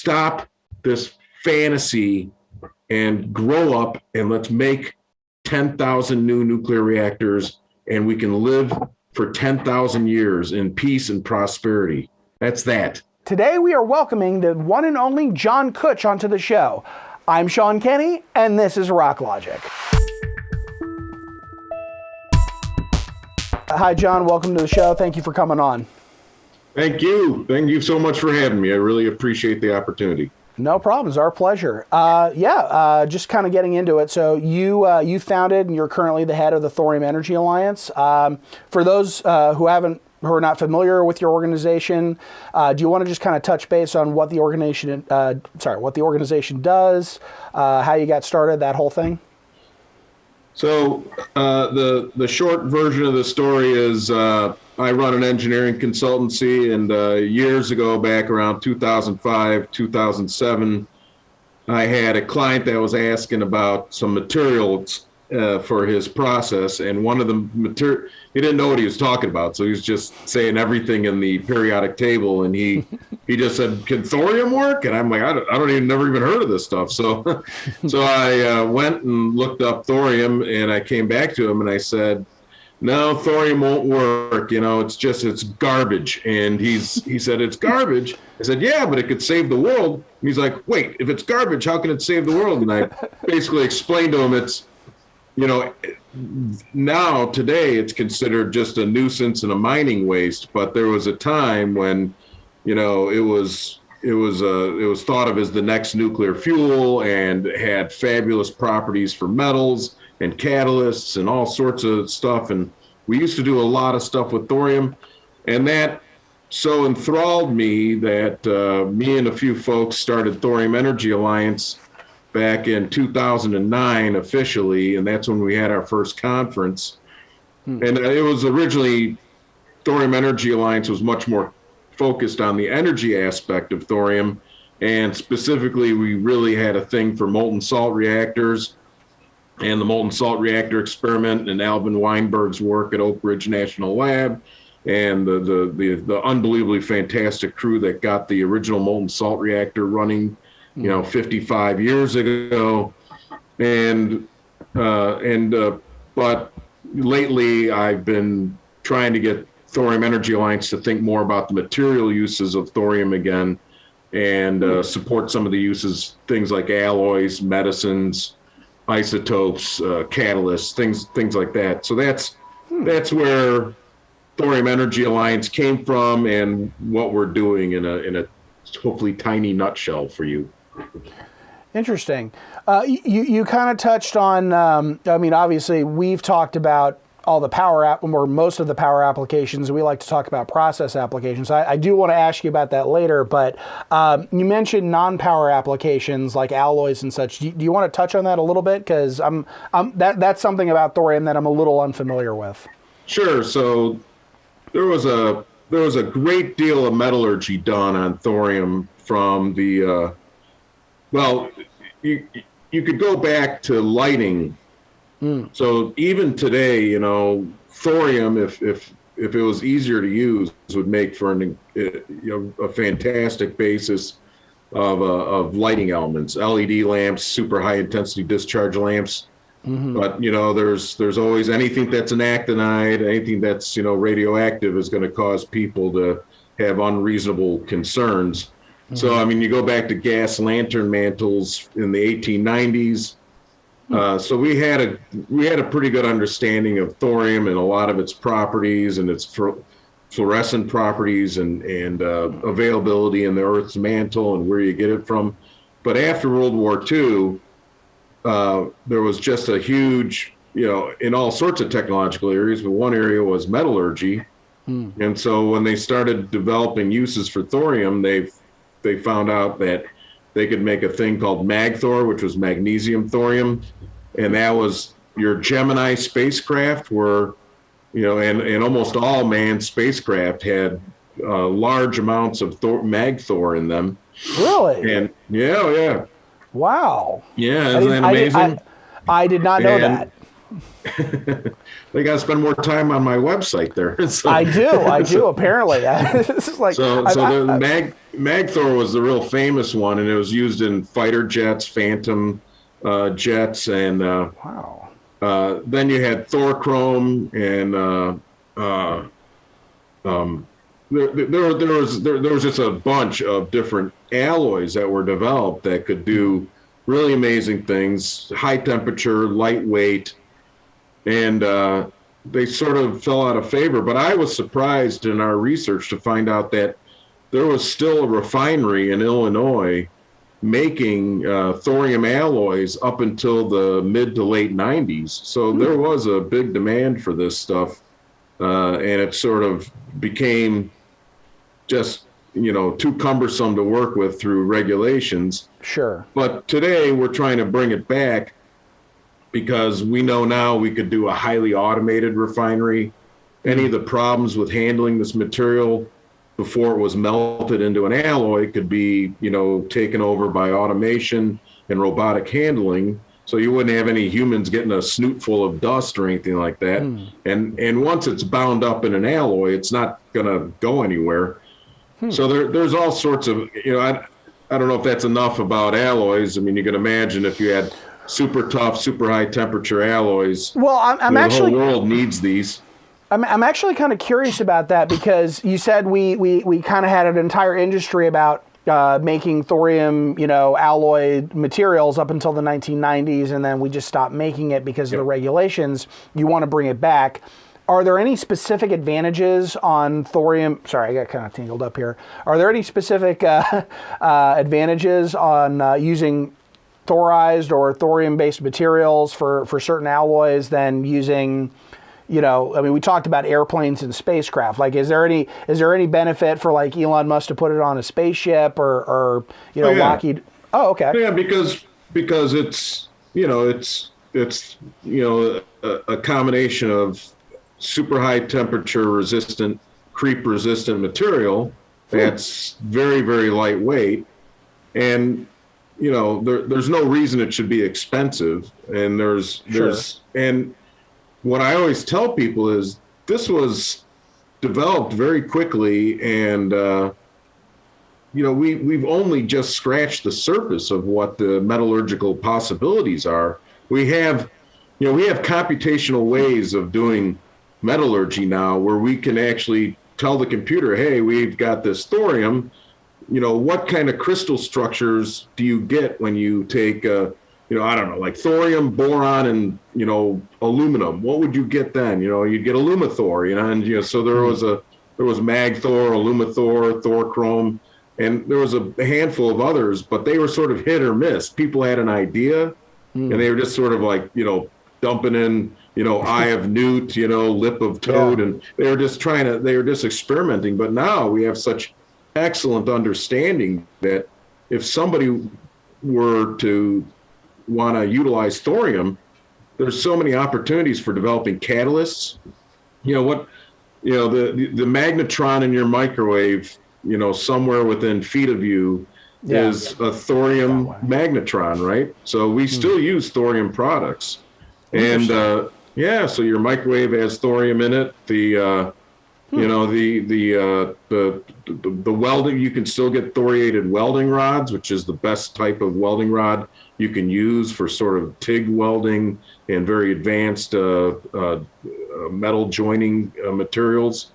stop this fantasy and grow up, and let's make 10,000 new nuclear reactors, and we can live for 10,000 years in peace and prosperity. That's that. Today we are welcoming the one and only John Kutsch onto the show. I'm Sean Kenny, and this is Rock Logic. Hi, John. Welcome to the show. Thank you for coming on. Thank you. Thank you so much for having me. I really appreciate the opportunity. No problems. Our pleasure. Just kind of getting into it. So you founded, and you're currently the head of the Thorium Energy Alliance. For those who are not familiar with your organization, do you want to just kind of touch base on what the organization does, how you got started, that whole thing? So the short version of the story is I run an engineering consultancy, and years ago, back around 2005, 2007, I had a client that was asking about some materials for his process, and one of the material, he didn't know what he was talking about, so he was just saying everything in the periodic table, and he just said, "Can thorium work?" And I'm like, never even heard of this stuff. So I went and looked up thorium, and I came back to him and I said, "No, thorium won't work. It's garbage." And he said, "It's garbage?" I said, "Yeah, but it could save the world." And he's like, "Wait, if it's garbage, how can it save the world?" And I basically explained to him now today it's considered just a nuisance and a mining waste, but there was a time when, it was thought of as the next nuclear fuel and had fabulous properties for metals and catalysts and all sorts of stuff. And we used to do a lot of stuff with thorium, and that so enthralled me that me and a few folks started Thorium Energy Alliance back in 2009 officially, and that's when we had our first conference. And it was originally, Thorium Energy Alliance was much more focused on the energy aspect of thorium, and specifically we really had a thing for molten salt reactors and the molten salt reactor experiment and Alvin Weinberg's work at Oak Ridge National Lab and the unbelievably fantastic crew that got the original molten salt reactor running 55 years ago. But lately I've been trying to get Thorium Energy Alliance to think more about the material uses of thorium again, and support some of the uses, things like alloys, medicines, isotopes, catalysts, things like that. So that's where Thorium Energy Alliance came from, and what we're doing in a hopefully tiny nutshell for you. Interesting. You kind of touched on, obviously we've talked about all the or most of the power applications. We like to talk about process applications. I do want to ask you about that later, but you mentioned non-power applications like alloys and such. Do you want to touch on that a little bit? Because that's something about thorium that I'm a little unfamiliar with. Sure. So there was a great deal of metallurgy done on thorium from the you could go back to lighting. So even today, thorium, if it was easier to use, would make for a fantastic basis of lighting elements, LED lamps, super high intensity discharge lamps. But there's always anything that's an actinide, anything that's radioactive is going to cause people to have unreasonable concerns. So you go back to gas lantern mantles in the 1890s. So we had a pretty good understanding of thorium and a lot of its properties and its fluorescent properties and availability in the Earth's mantle and where you get it from. But after World War II, there was just a huge, in all sorts of technological areas, but one area was metallurgy. And so when they started developing uses for thorium, they found out that they could make a thing called MagThor, which was magnesium thorium. And that was your Gemini spacecraft were, and almost all manned spacecraft had large amounts of MagThor in them. Really? And yeah. Wow. Yeah, isn't that amazing? I did not know that. They got to spend more time on my website there. So, I do. Apparently, this is like so the Magthor was the real famous one, and it was used in fighter jets, Phantom jets, and wow. then you had Thorchrome, and there was just a bunch of different alloys that were developed that could do really amazing things, high temperature, lightweight, and they sort of fell out of favor. But I was surprised in our research to find out that there was still a refinery in Illinois making thorium alloys up until the mid to late 90s. So there was a big demand for this stuff, and it sort of became just, too cumbersome to work with through regulations. Sure. But today we're trying to bring it back because we know now we could do a highly automated refinery. Any of the problems with handling this material before it was melted into an alloy could be, taken over by automation and robotic handling. So you wouldn't have any humans getting a snoot full of dust or anything like that. And once it's bound up in an alloy, it's not going to go anywhere. So there's all sorts of, I don't know if that's enough about alloys. I mean, you can imagine if you had super tough, super high temperature alloys. Well, I'm actually, the whole world needs these. I'm actually kind of curious about that because you said we kind of had an entire industry about making thorium, alloy materials up until the 1990s, and then we just stopped making it because of the regulations. You want to bring it back. Are there any specific advantages on thorium? Sorry, I got kind of tangled up here. Are there any specific advantages on using thorized or thorium-based materials for certain alloys than using, we talked about airplanes and spacecraft. Like, is there any benefit for like Elon Musk to put it on a spaceship or Lockheed? Oh, okay. Yeah, because it's a combination of super high temperature resistant, creep resistant material that's very, very lightweight, and there's no reason it should be expensive. And and what I always tell people is this was developed very quickly, and we've only just scratched the surface of what the metallurgical possibilities are. We have computational ways of doing metallurgy now where we can actually tell the computer, hey, we've got this thorium, what kind of crystal structures do you get when you take I don't know, like thorium, boron, and aluminum? What would you get then? You'd get alumathor, and so there was Magthor, alumathor, Thorchrome, and there was a handful of others, but they were sort of hit or miss. People had an idea, and they were just sort of like dumping in eye of newt, lip of toad, and they were just experimenting. But now we have such excellent understanding that if somebody were to want to utilize thorium, there's so many opportunities for developing catalysts. The magnetron in your microwave, somewhere within feet of you is a thorium magnetron, right? So we still use thorium products. And so your microwave has thorium in it. The welding, you can still get thoriated welding rods, which is the best type of welding rod you can use for sort of TIG welding and very advanced metal joining materials.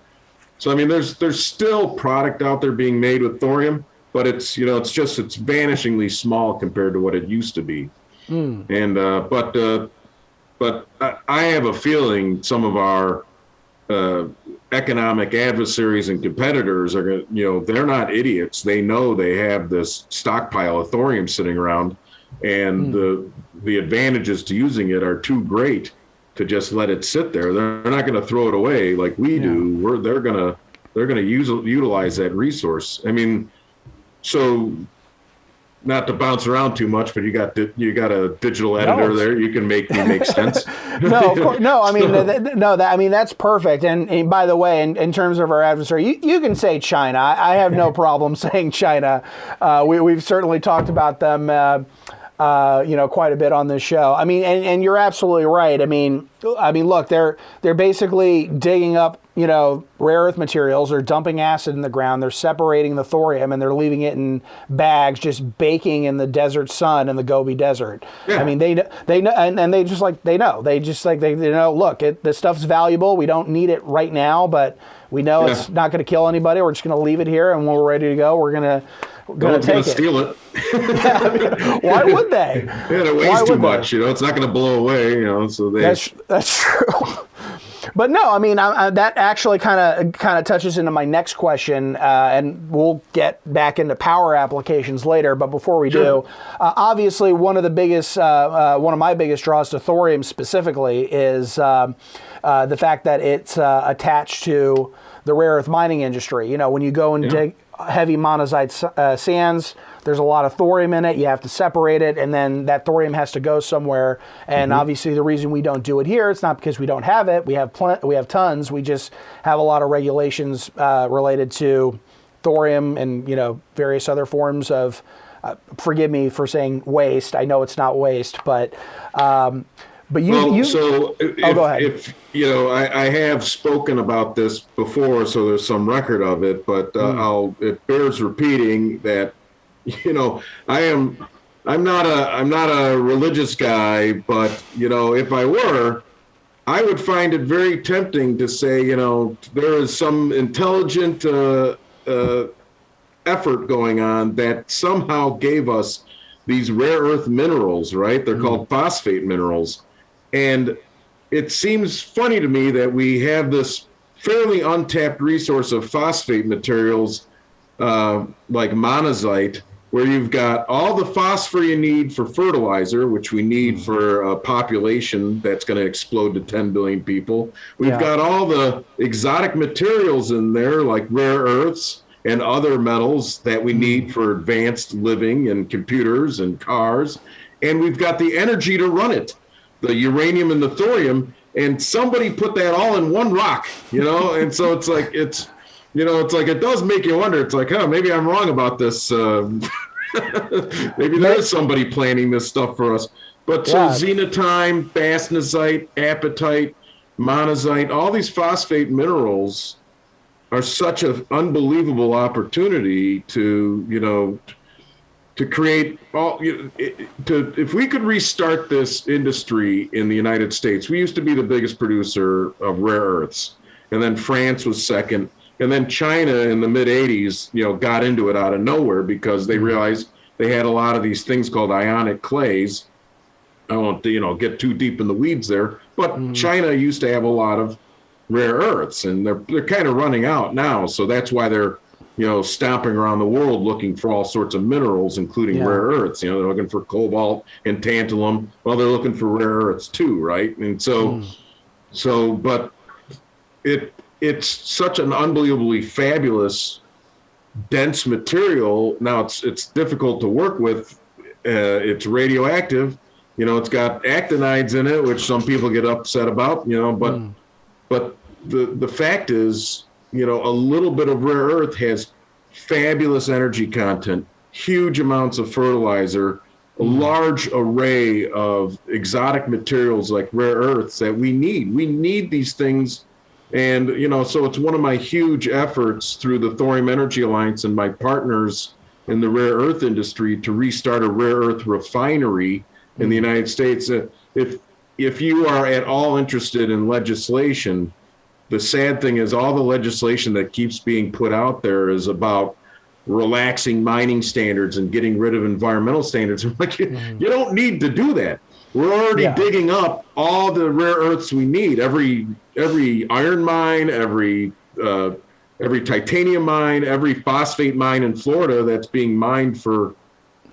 So I mean, there's still product out there being made with thorium, but it's vanishingly small compared to what it used to be. And but I have a feeling some of our economic adversaries and competitors are going to, they're not idiots. They know they have this stockpile of thorium sitting around, and the advantages to using it are too great to just let it sit there. They're not going to throw it away like we do. They're going to utilize that resource. I mean, so not to bounce around too much, but you got a digital editor there. You can make me make sense. No, of course, no. I mean, that's perfect. And by the way, in terms of our adversary, you can say China. I have no problem saying China. We've certainly talked about them quite a bit on this show. I mean, and you're absolutely right. I mean, look, they're basically digging up, rare earth materials. They're dumping acid in the ground. They're separating the thorium and they're leaving it in bags, just baking in the desert sun in the Gobi Desert. Yeah. I mean, they know, and they just like they know. They just like they know. Look, this stuff's valuable. We don't need it right now, but we know it's not going to kill anybody. We're just going to leave it here, and when we're ready to go, we're going to take it. Steal it. Yeah, I mean, why would they? Yeah, it weighs too much. It's not going to blow away. So they. That's true. But no, I mean, that actually kind of touches into my next question, and we'll get back into power applications later. But before we do, obviously one of my biggest draws to thorium specifically is the fact that it's attached to the rare earth mining industry. When you go and dig heavy monazite sands, there's a lot of thorium in it. You have to separate it, and then that thorium has to go somewhere. And obviously, the reason we don't do it here, it's not because we don't have it. We have tons. We just have a lot of regulations related to thorium and various other forms of. Forgive me for saying waste. I know it's not waste, but you. So go ahead. If I have spoken about this before, so there's some record of it. But it bears repeating that. I'm not a religious guy, but if I were, I would find it very tempting to say, there is some intelligent effort going on that somehow gave us these rare earth minerals, right? They're called phosphate minerals. And it seems funny to me that we have this fairly untapped resource of phosphate materials like monazite, where you've got all the phosphor you need for fertilizer, which we need for a population that's going to explode to 10 billion people. We've got all the exotic materials in there, like rare earths and other metals that we need for advanced living and computers and cars. And we've got the energy to run it, the uranium and the thorium. And somebody put that all in one rock, and so it's like, it does make you wonder. It's like, maybe I'm wrong about this. Maybe there is somebody planning this stuff for us. But so xenotime, bastnasite, apatite, monazite, all these phosphate minerals are such an unbelievable opportunity to create if we could restart this industry in the United States. We used to be the biggest producer of rare earths, and then France was second. And then China in the mid 80s, got into it out of nowhere because they realized they had a lot of these things called ionic clays. I won't, get too deep in the weeds there, but China used to have a lot of rare earths, and they're kind of running out now. So that's why they're, stomping around the world looking for all sorts of minerals, including rare earths. They're looking for cobalt and tantalum. Well, they're looking for rare earths too, right? And but it's such an unbelievably fabulous, dense material. Now it's difficult to work with. It's radioactive. It's got actinides in it, which some people get upset about. But the fact is, a little bit of rare earth has fabulous energy content, huge amounts of fertilizer, a large array of exotic materials like rare earths that we need. We need these things. And, so it's one of my huge efforts through the Thorium Energy Alliance and my partners in the rare earth industry to restart a rare earth refinery in the United States. If you are at all interested in legislation, the sad thing is all the legislation that keeps being put out there is about relaxing mining standards and getting rid of environmental standards. I'm like, you don't need to do that. We're already digging up all the rare earths we need. Every iron mine, every titanium mine, every phosphate mine in Florida that's being mined for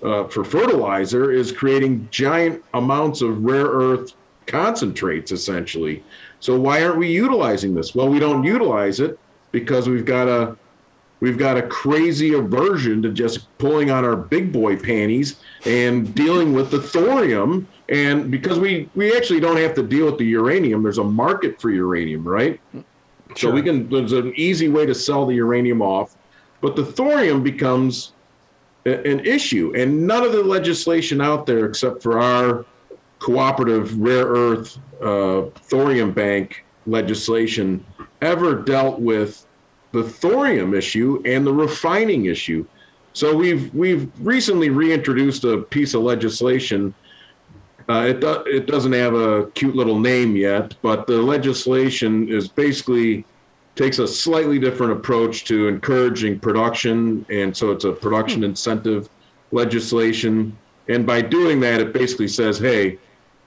fertilizer is creating giant amounts of rare earth concentrates, essentially. So why aren't we utilizing this? Well, we don't utilize it because we've got a crazy aversion to just pulling on our big boy panties and dealing with the thorium. And because we actually don't have to deal with the uranium, there's a market for uranium, right? Sure. So there's an easy way to sell the uranium off, but the thorium becomes an issue. And none of the legislation out there, except for our cooperative rare earth thorium bank legislation, ever dealt with the thorium issue and the refining issue. So we've recently reintroduced a piece of legislation. It doesn't have a cute little name yet, but the legislation is basically takes a slightly different approach to encouraging production, and so it's a production incentive legislation. And by doing that, it basically says, hey,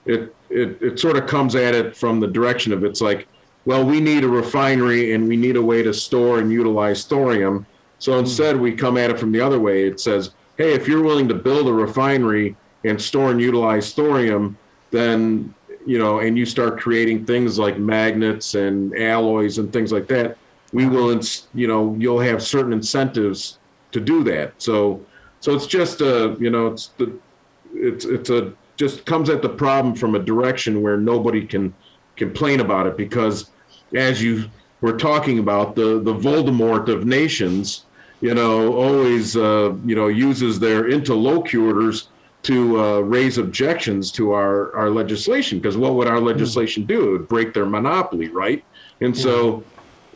it sort of comes at it from the direction of it's like, well, we need a refinery and we need a way to store and utilize thorium. So instead, we come at it from the other way. It says, hey, if you're willing to build a refinery and store and utilize thorium, then, and you start creating things like magnets and alloys and things like that, we will, you'll have certain incentives to do that. So it's just just comes at the problem from a direction where nobody can complain about it, because as you were talking about, the Voldemort of nations, always, uses their interlocutors to raise objections to our legislation, because what would our legislation do? It would break their monopoly, right? And so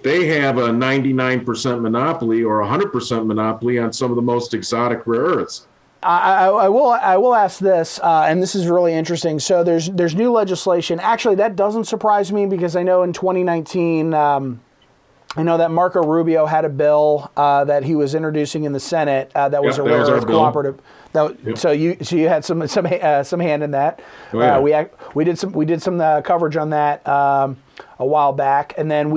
they have a 99% monopoly or 100% monopoly on some of the most exotic rare earths. I will ask this, and this is really interesting. So there's new legislation. Actually, that doesn't surprise me, because I know in 2019, I know that Marco Rubio had a bill that he was introducing in the Senate that was a rare earth cooperative. So you had some hand in that. Oh, yeah. We did some coverage on that a while back, and then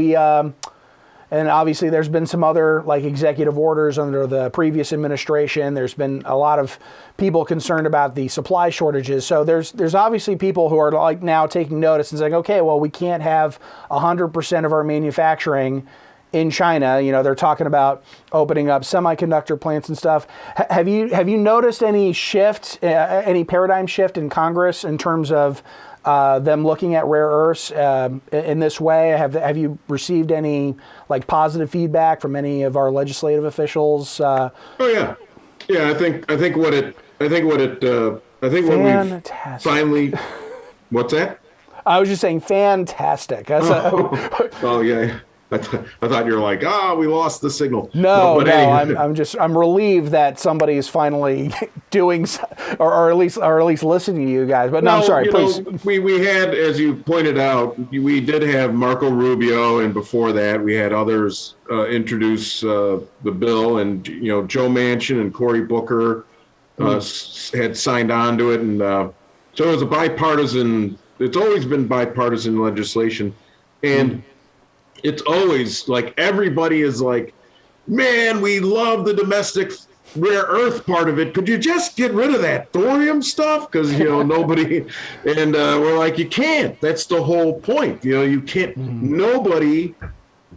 and obviously there's been some other like executive orders under the previous administration. There's been a lot of people concerned about the supply shortages. So there's obviously people who are like now taking notice and saying, okay, well, we can't have 100% of our manufacturing in China. They're talking about opening up semiconductor plants and stuff. Have you noticed any shift, any paradigm shift in Congress in terms of them looking at rare earths in this way? Have you received any like positive feedback from any of our legislative officials? Oh yeah. I think what we've finally. What's that? I was just saying, fantastic. Oh yeah. I thought you were like, we lost the signal. No, anyway. I'm relieved that somebody is finally doing, or at least listening to you guys. But no, I'm sorry, please. We had, as you pointed out, we did have Marco Rubio, and before that we had others introduce the bill, and Joe Manchin and Cory Booker had signed on to it, and so it was a bipartisan. It's always been bipartisan legislation, and it's always like everybody is like, man, we love the domestic rare earth part of it. Could you just get rid of that thorium stuff? Because, nobody, and we're like, you can't. That's the whole point. You can't, nobody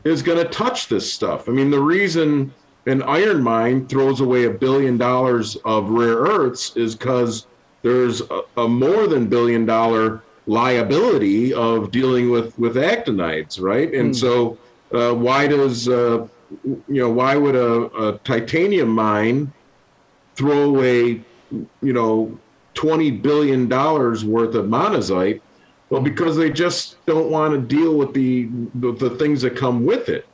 is going to touch this stuff. I mean, the reason an iron mine throws away $1 billion of rare earths is because there's a more than $1 billion liability of dealing with actinides, right? And so why would a titanium mine throw away $20 billion worth of monazite? Well, because they just don't want to deal with the things that come with it.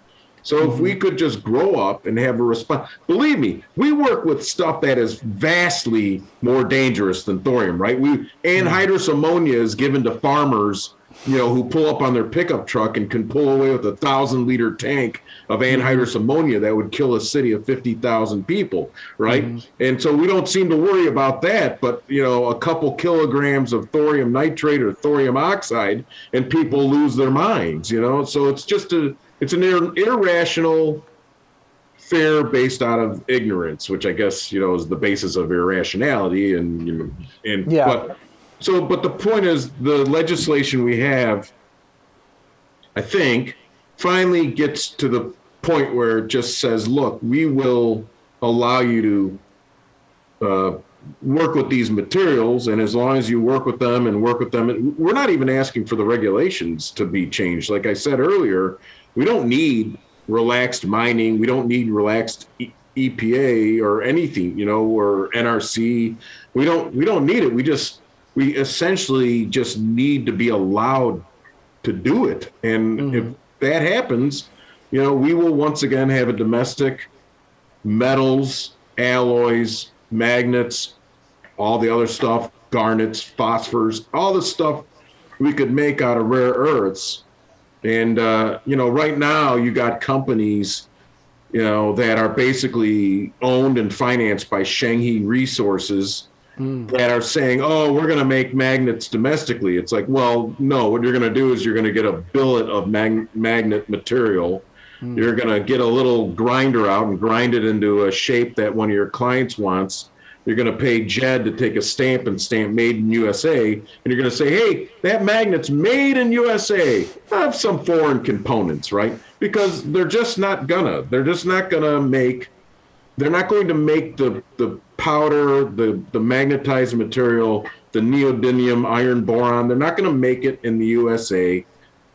So if we could just grow up and have a response, believe me, we work with stuff that is vastly more dangerous than thorium, right? Anhydrous ammonia is given to farmers, who pull up on their pickup truck and can pull away with a 1,000-liter tank of anhydrous ammonia that would kill a city of 50,000 people, right? And so we don't seem to worry about that, but a couple kilograms of thorium nitrate or thorium oxide, and people lose their minds, So it's just it's an irrational fear based out of ignorance, which I guess is the basis of irrationality. But the point is, the legislation we have, I think, finally gets to the point where it just says, look, we will allow you to work with these materials, and as long as you work with them, we're not even asking for the regulations to be changed. Like I said earlier, we don't need relaxed mining. We don't need relaxed EPA or anything, or NRC. We don't need it. We essentially just need to be allowed to do it. And if that happens, we will once again have a domestic metals, alloys, magnets, all the other stuff, garnets, phosphors, all the stuff we could make out of rare earths. And, right now you got companies, that are basically owned and financed by Shanghai Resources that are saying, oh, we're going to make magnets domestically. It's like, well, no, what you're going to do is you're going to get a billet of magnet material. You're going to get a little grinder out and grind it into a shape that one of your clients wants. You're going to pay Jed to take a stamp and stamp made in USA. And you're going to say, hey, that magnet's made in USA. Have some foreign components, right? Because they're not going to make the powder, the magnetized material, the neodymium iron boron. They're not going to make it in the USA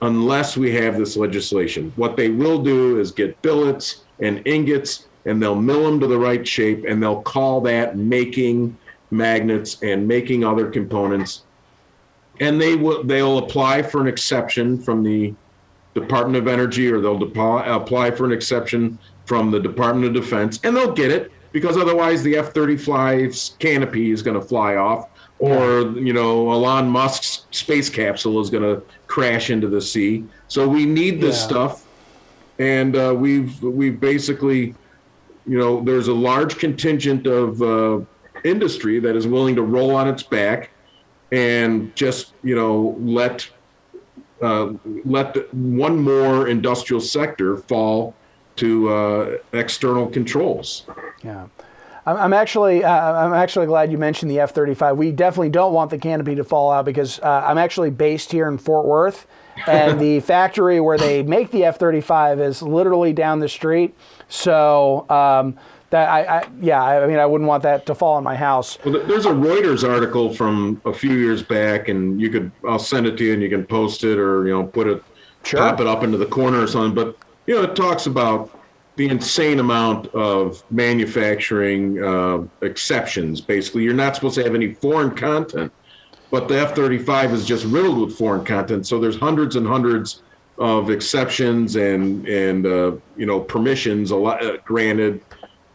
unless we have this legislation. What they will do is get billets and ingots, and they'll mill them to the right shape, and they'll call that making magnets and making other components. And they'll apply for an exception from the Department of Energy, or they'll apply for an exception from the Department of Defense, and they'll get it, because otherwise the F-35's canopy is going to fly off, or Elon Musk's space capsule is going to crash into the sea. So we need this stuff, and we've basically, there's a large contingent of industry that is willing to roll on its back and just let one more industrial sector fall to external controls. Yeah. I'm actually glad you mentioned the F-35. We definitely don't want the canopy to fall out, because I'm actually based here in Fort Worth, and the factory where they make the F-35 is literally down the street. So I wouldn't want that to fall on my house. Well, there's a Reuters article from a few years back, and I'll send it to you, and you can post it, or pop it up into the corner or something. But it talks about the insane amount of manufacturing exceptions. Basically, you're not supposed to have any foreign content, but the F-35 is just riddled with foreign content. So there's hundreds and hundreds of exceptions and permissions granted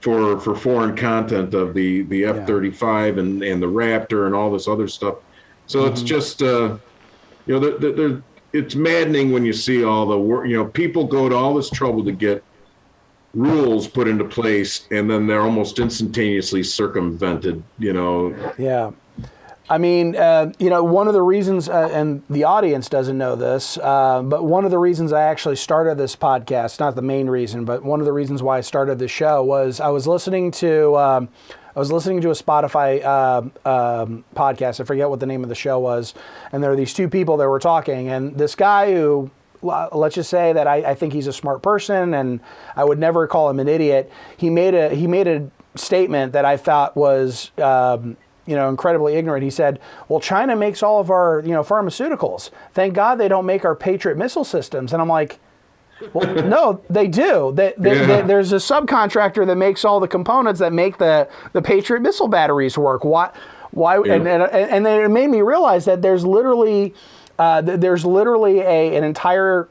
for foreign content of the F-35 and the Raptor and all this other stuff. So it's just it's maddening when you see all the work. People go to all this trouble to get rules put into place, and then they're almost instantaneously circumvented. Yeah. I mean, one of the reasons, and the audience doesn't know this, but one of the reasons I actually started this podcast, not the main reason, but one of the reasons why I started the show was I was listening to a Spotify podcast. I forget what the name of the show was. And there were these two people that were talking, and this guy who, let's just say that I think he's a smart person, and I would never call him an idiot. He made a statement that I thought was, incredibly ignorant. He said, well, China makes all of our, pharmaceuticals. Thank God they don't make our Patriot missile systems. And I'm like, well, no, they do. There's a subcontractor that makes all the components that make the Patriot missile batteries work. Why? Yeah. And then it made me realize that there's literally an entire,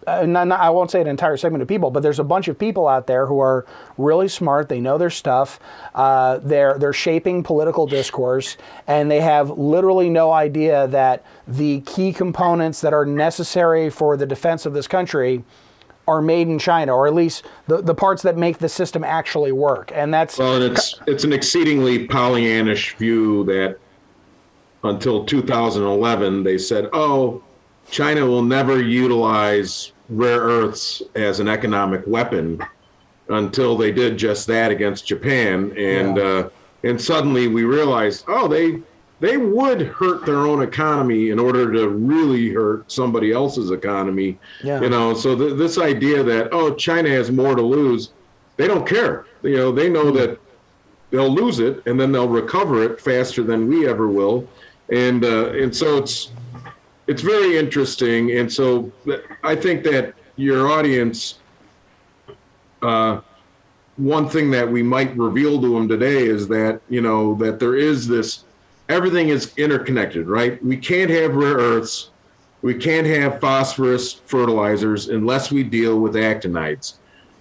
I won't say an entire segment of people, but there's a bunch of people out there who are really smart. They know their stuff. They're shaping political discourse, and they have literally no idea that the key components that are necessary for the defense of this country are made in China, or at least the parts that make the system actually work. And that's it's an exceedingly Pollyannish view that until 2011 they said, oh, China will never utilize rare earths as an economic weapon, until they did just that against Japan. And suddenly we realized, oh, they would hurt their own economy in order to really hurt somebody else's economy. Yeah. So this idea that, oh, China has more to lose, they don't care. They know that they'll lose it, and then they'll recover it faster than we ever will. And so it's very interesting. And so I think that your audience one thing that we might reveal to them today is that, that there is this, everything is interconnected, right? We can't have rare earths. We can't have phosphorus fertilizers unless we deal with actinides.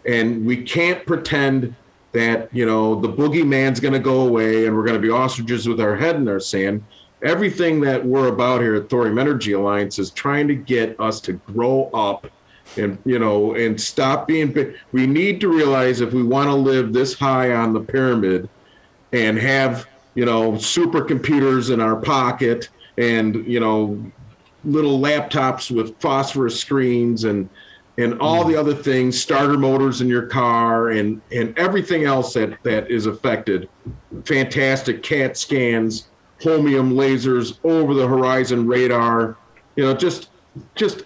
And we can't pretend that, the boogeyman's going to go away and we're going to be ostriches with our head in our sand. Everything that we're about here at Thorium Energy Alliance is trying to get us to grow up and, and stop being big. We need to realize if we want to live this high on the pyramid and have, supercomputers in our pocket and, little laptops with phosphorus screens and all the other things, starter motors in your car and everything else that is affected, fantastic CAT scans, holmium lasers, over the horizon radar, just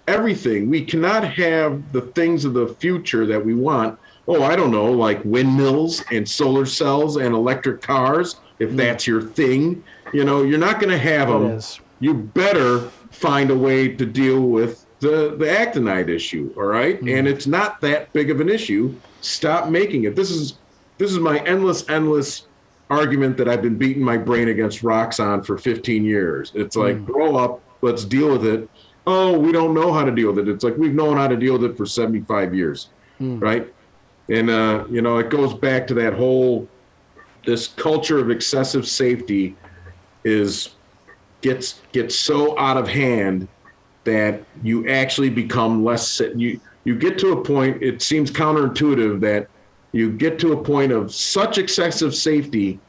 everything. We cannot have the things of the future that we want. Oh, I don't know, like windmills and solar cells and electric cars, if that's your thing. You're not going to have them. You better find a way to deal with the actinide issue, all right? And it's not that big of an issue. Stop making it. This is my endless argument that I've been beating my brain against rocks on for 15 years. It's like, grow up, let's deal with it. Oh, we don't know how to deal with it. It's like we've known how to deal with it for 75 years, right? And, it goes back to that whole, this culture of excessive safety gets so out of hand that you actually become less, you get to a point, it seems counterintuitive that you get to a point of such excessive safety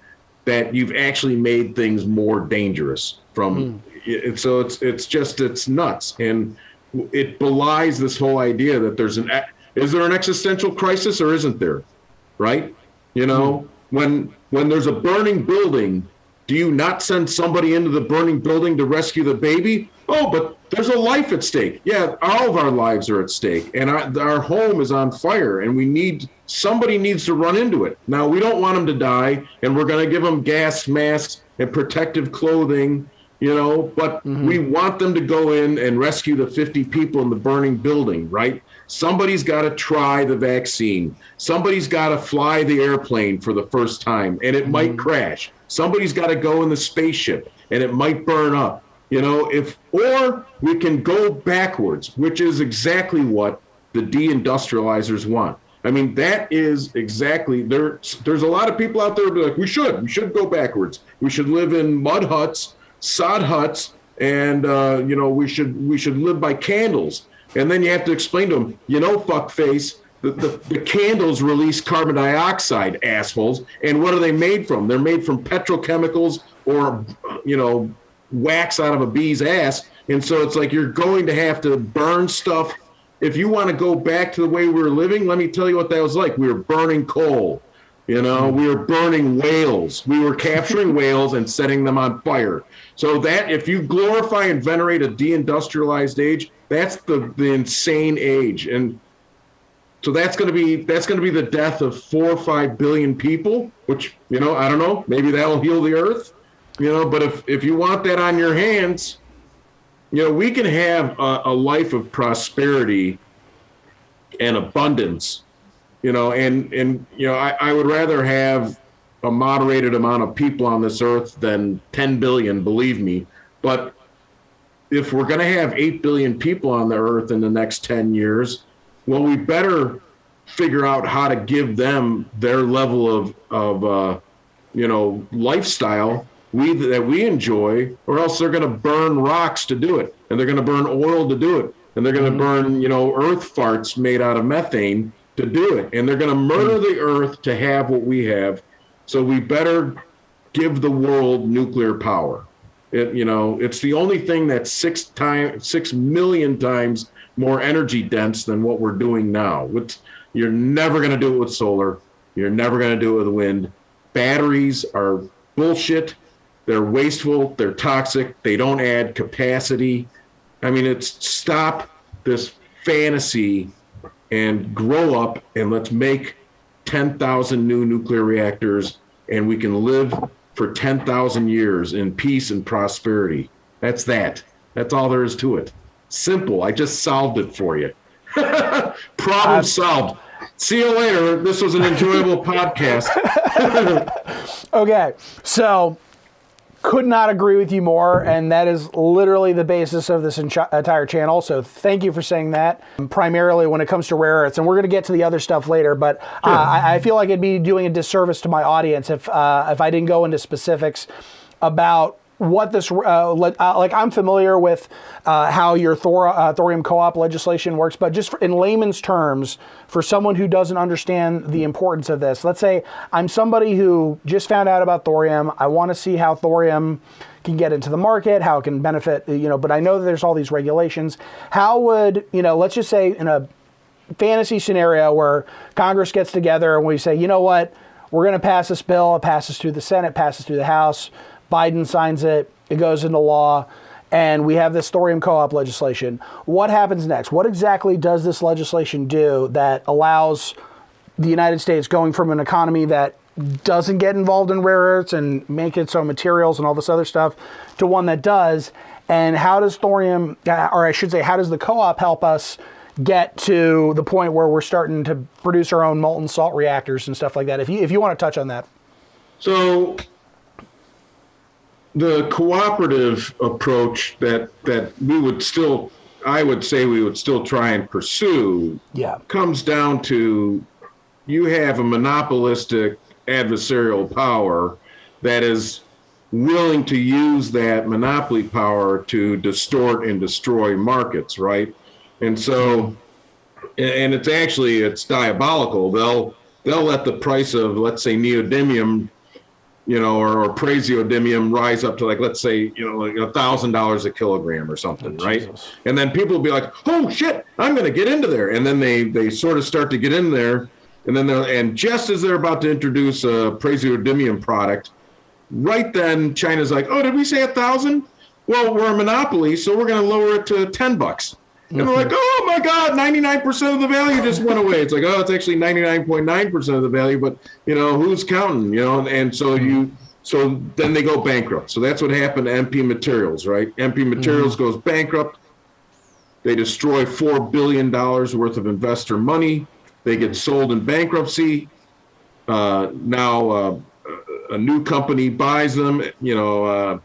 that you've actually made things more dangerous from so it's nuts. And it belies this whole idea that is there an existential crisis or isn't there? Right? When there's a burning building, do you not send somebody into the burning building to rescue the baby? Oh, but there's a life at stake. Yeah, all of our lives are at stake, and our home is on fire, and somebody needs to run into it. Now, we don't want them to die, and we're going to give them gas masks and protective clothing, but we want them to go in and rescue the 50 people in the burning building, right? Somebody's got to try the vaccine. Somebody's got to fly the airplane for the first time, and it might crash. Somebody's got to go in the spaceship, and it might burn up. Or we can go backwards, which is exactly what the deindustrializers want. I mean, that is exactly, there's a lot of people out there who be like, we should go backwards. We should live in mud huts, sod huts, and, we should live by candles. And then you have to explain to them, fuckface, the candles release carbon dioxide, assholes. And what are they made from? They're made from petrochemicals or, wax out of a bee's ass. And so it's like you're going to have to burn stuff. If you want to go back to the way we were living, let me tell you what that was like. We were burning coal. We were burning whales. We were capturing whales and setting them on fire. So that if you glorify and venerate a deindustrialized age, that's the insane age. And so that's going to be the death of 4 or 5 billion people, which, I don't know, maybe that'll heal the earth. But if you want that on your hands, we can have a life of prosperity and abundance, and I would rather have a moderated amount of people on this earth than 10 billion, believe me. But if we're going to have 8 billion people on the earth in the next 10 years, well, we better figure out how to give them their level of lifestyle that we enjoy, or else they're going to burn rocks to do it, and they're going to burn oil to do it, and they're going to burn earth farts made out of methane to do it, and they're going to murder the earth to have what we have. So we better give the world nuclear power. It's the only thing that's 6 million times more energy dense than what we're doing now. You're never going to do it with solar. You're never going to do it with wind. Batteries are bullshit. They're wasteful. They're toxic. They don't add capacity. I mean, stop this fantasy and grow up, and let's make 10,000 new nuclear reactors, and we can live for 10,000 years in peace and prosperity. That's all there is to it. Simple. I just solved it for you. Problem solved. See you later. This was an enjoyable podcast. Okay, so could not agree with you more, and that is literally the basis of this entire channel. So thank you for saying that. Primarily when it comes to rare earths, and we're going to get to the other stuff later, but I feel like it'd be doing a disservice to my audience if I didn't go into specifics about what this, like I'm familiar with how your thorium co-op legislation works, but just in layman's terms, for someone who doesn't understand the importance of this, let's say I'm somebody who just found out about thorium. I want to see how thorium can get into the market, how it can benefit, but I know that there's all these regulations. How would, let's just say in a fantasy scenario where Congress gets together and we say, you know what, we're going to pass this bill, it passes through the Senate, passes through the House, Biden signs it, it goes into law, and we have this thorium co-op legislation. What happens next? What exactly does this legislation do that allows the United States, going from an economy that doesn't get involved in rare earths and make its own materials and all this other stuff, to one that does? And how does thorium, or I should say, how does the co-op help us get to the point where we're starting to produce our own molten salt reactors and stuff like that? If you want to touch on that. So the cooperative approach that we would still, I would say we would still try and pursue, comes down to you have a monopolistic adversarial power that is willing to use that monopoly power to distort and destroy markets, right? And so, and it's diabolical. They'll let the price of, let's say, neodymium, or praseodymium rise up to, like, let's say, like $1,000 a kilogram or something, right? Jesus. And then people will be like, oh shit, I'm going to get into there. And then they sort of start to get in there. And then and just as they're about to introduce a praseodymium product, right then China's like, oh, did we say 1,000? Well, we're a monopoly, so we're going to lower it to $10. And they're like, oh my God, 99% of the value just went away. It's like, oh, it's actually 99.9% of the value, but who's counting? And so then they go bankrupt. So that's what happened to MP Materials, right? MP Materials goes bankrupt. They destroy $4 billion worth of investor money. They get sold in bankruptcy. Now a new company buys them, and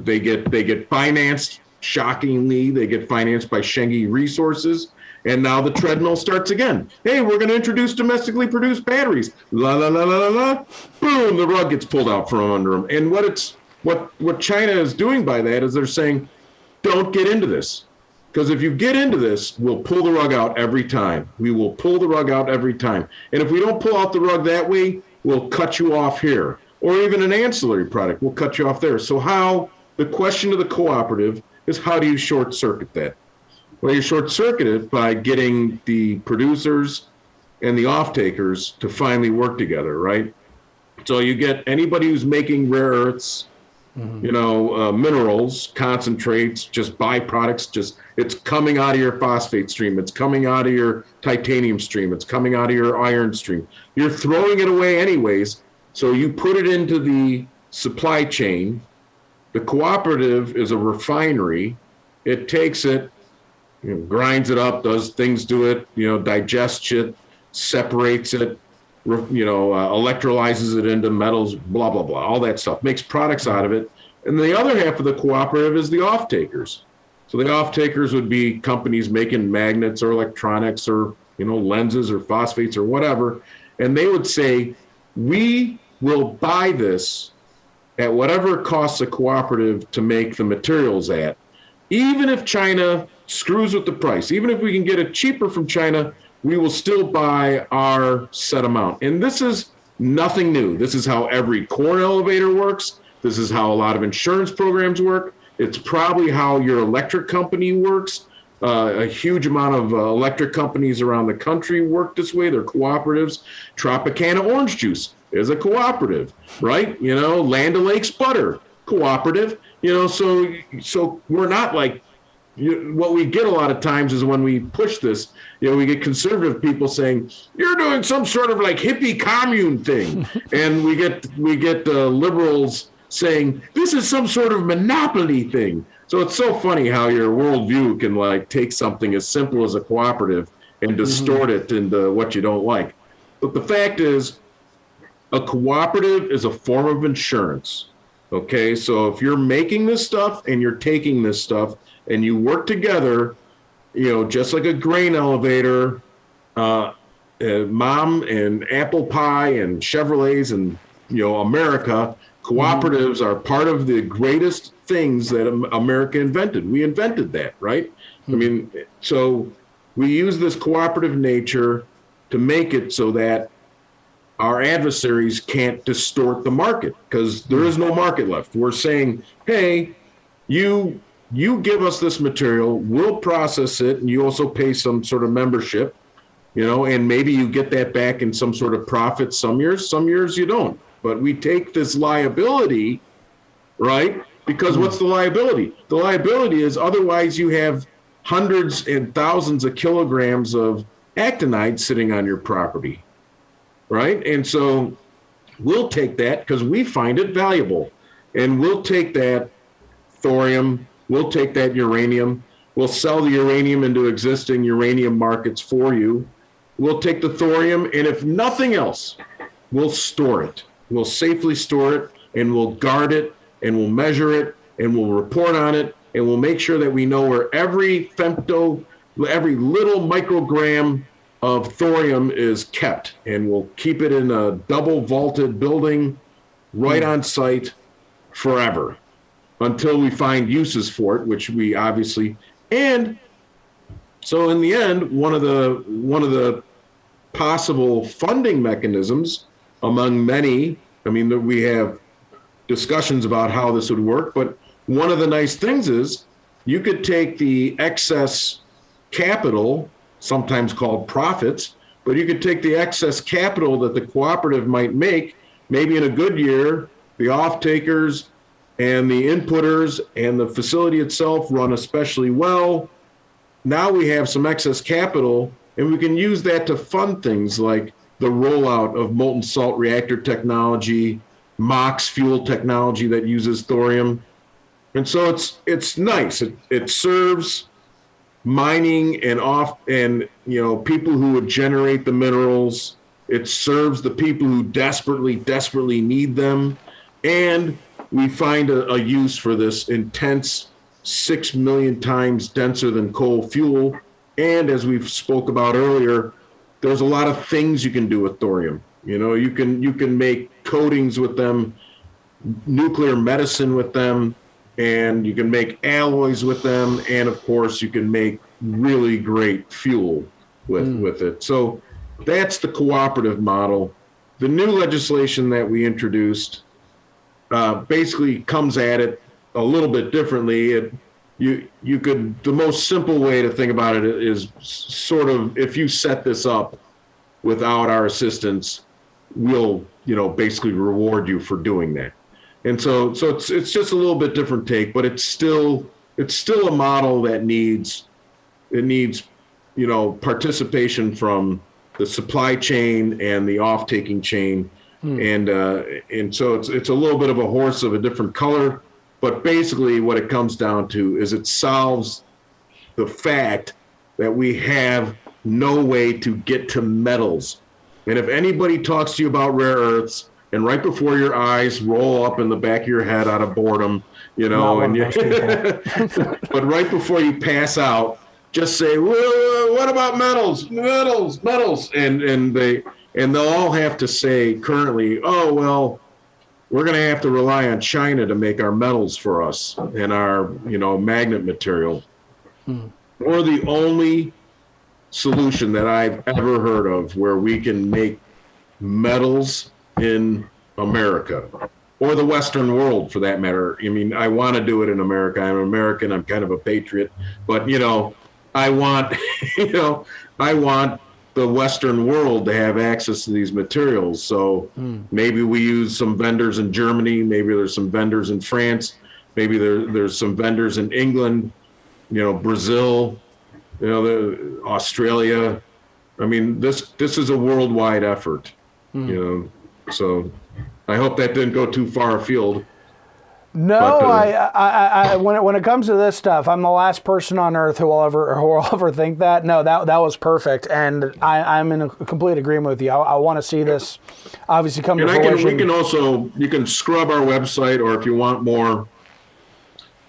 they get financed. Shockingly, they get financed by Shengi Resources, and now the treadmill starts again. Hey, we're going to introduce domestically produced batteries. La la la la la la. Boom! The rug gets pulled out from under them. And what China is doing by that is they're saying, don't get into this, because if you get into this, we'll pull the rug out every time. We will pull the rug out every time. And if we don't pull out the rug that way, we'll cut you off here, or even an ancillary product, we'll cut you off there. So the question of the cooperative is, how do you short circuit that? Well, you short circuit it by getting the producers and the off-takers to finally work together, right? So you get anybody who's making rare earths, minerals, concentrates, just byproducts, it's coming out of your phosphate stream, it's coming out of your titanium stream, it's coming out of your iron stream. You're throwing it away anyways, so you put it into the supply chain. The cooperative is a refinery. It takes it, grinds it up, does things to it, digests it, separates it, electrolyzes it into metals, blah, blah, blah, all that stuff, makes products out of it. And the other half of the cooperative is the off-takers. So the off-takers would be companies making magnets or electronics or, lenses or phosphates or whatever. And they would say, we will buy this at whatever it costs a cooperative to make the materials at. Even if China screws with the price, even if we can get it cheaper from China, we will still buy our set amount. And this is nothing new. This is how every corn elevator works. This is how a lot of insurance programs work. It's probably how your electric company works. A huge amount of electric companies around the country work this way. They're cooperatives. Tropicana orange juice is a cooperative, right? Land O'Lakes butter, cooperative. So we're not like, what we get a lot of times is when we push this, we get conservative people saying, you're doing some sort of like hippie commune thing. And we get liberals saying, this is some sort of monopoly thing. So it's so funny how your worldview can like take something as simple as a cooperative and distort it into what you don't like. But the fact is, a cooperative is a form of insurance. Okay, so if you're making this stuff and you're taking this stuff and you work together, just like a grain elevator, Mom and apple pie and Chevrolets and America, cooperatives are part of the greatest things that America invented. We invented that, right? I mean, so we use this cooperative nature to make it so that our adversaries can't distort the market, because there is no market left. We're saying, hey, you give us this material, we'll process it, and you also pay some sort of membership, and maybe you get that back in some sort of profit some years you don't. But we take this liability, right? Because what's the liability? The liability is otherwise you have hundreds and thousands of kilograms of actinide sitting on your property, right? And so we'll take that because we find it valuable. And we'll take that thorium, we'll take that uranium, we'll sell the uranium into existing uranium markets for you. We'll take the thorium, and if nothing else, we'll store it. We'll safely store it, and we'll guard it, and we'll measure it, and we'll report on it, and we'll make sure that we know where every femto, every little microgram of thorium is kept, and we'll keep it in a double vaulted building right on site forever until we find uses for it, which we obviously, and so in the end, one of the possible funding mechanisms among many, I mean, we have discussions about how this would work, but one of the nice things is you could take the excess capital, sometimes called profits, but you could take the excess capital that the cooperative might make, maybe in a good year, the off-takers and the inputters and the facility itself run especially well. Now we have some excess capital, and we can use that to fund things like the rollout of molten salt reactor technology, MOX fuel technology that uses thorium. And so it's nice. It serves mining and people who would generate the minerals. It serves the people who desperately need them. And we find a use for this intense 6 million times denser than coal fuel. And as we've spoke about earlier, there's a lot of things you can do with thorium. You can make coatings with them, nuclear medicine with them, and you can make alloys with them, and of course you can make really great fuel with it. So that's the cooperative model. The new legislation that we introduced basically comes at it a little bit differently. The most simple way to think about it is sort of, if you set this up without our assistance, we'll basically reward you for doing that. And so it's just a little bit different take, but it's still a model that needs participation from the supply chain and the off-taking chain. And so it's a little bit of a horse of a different color, but basically what it comes down to is it solves the fact that we have no way to get to metals. And if anybody talks to you about rare earths, and right before your eyes roll up in the back of your head out of boredom, but right before you pass out, just say, well, what about metals? And they'll all have to say currently, oh, well, we're going to have to rely on China to make our metals for us and our, magnet material. We're the only solution that I've ever heard of where we can make metals in America, or the Western world for that matter. I mean, I want to do it in America. I'm American. I'm kind of a patriot, but I want, I want the Western world to have access to these materials. So maybe we use some vendors in Germany. Maybe there's some vendors in France. Maybe there's some vendors in England, Brazil, Australia. I mean, this is a worldwide effort, So I hope that didn't go too far afield. No, But, I when it comes to this stuff, I'm the last person on earth who will ever think that. No, that was perfect, and I'm in a complete agreement with you. I want to see this obviously come to fruition. we can also, you can scrub our website, or if you want more,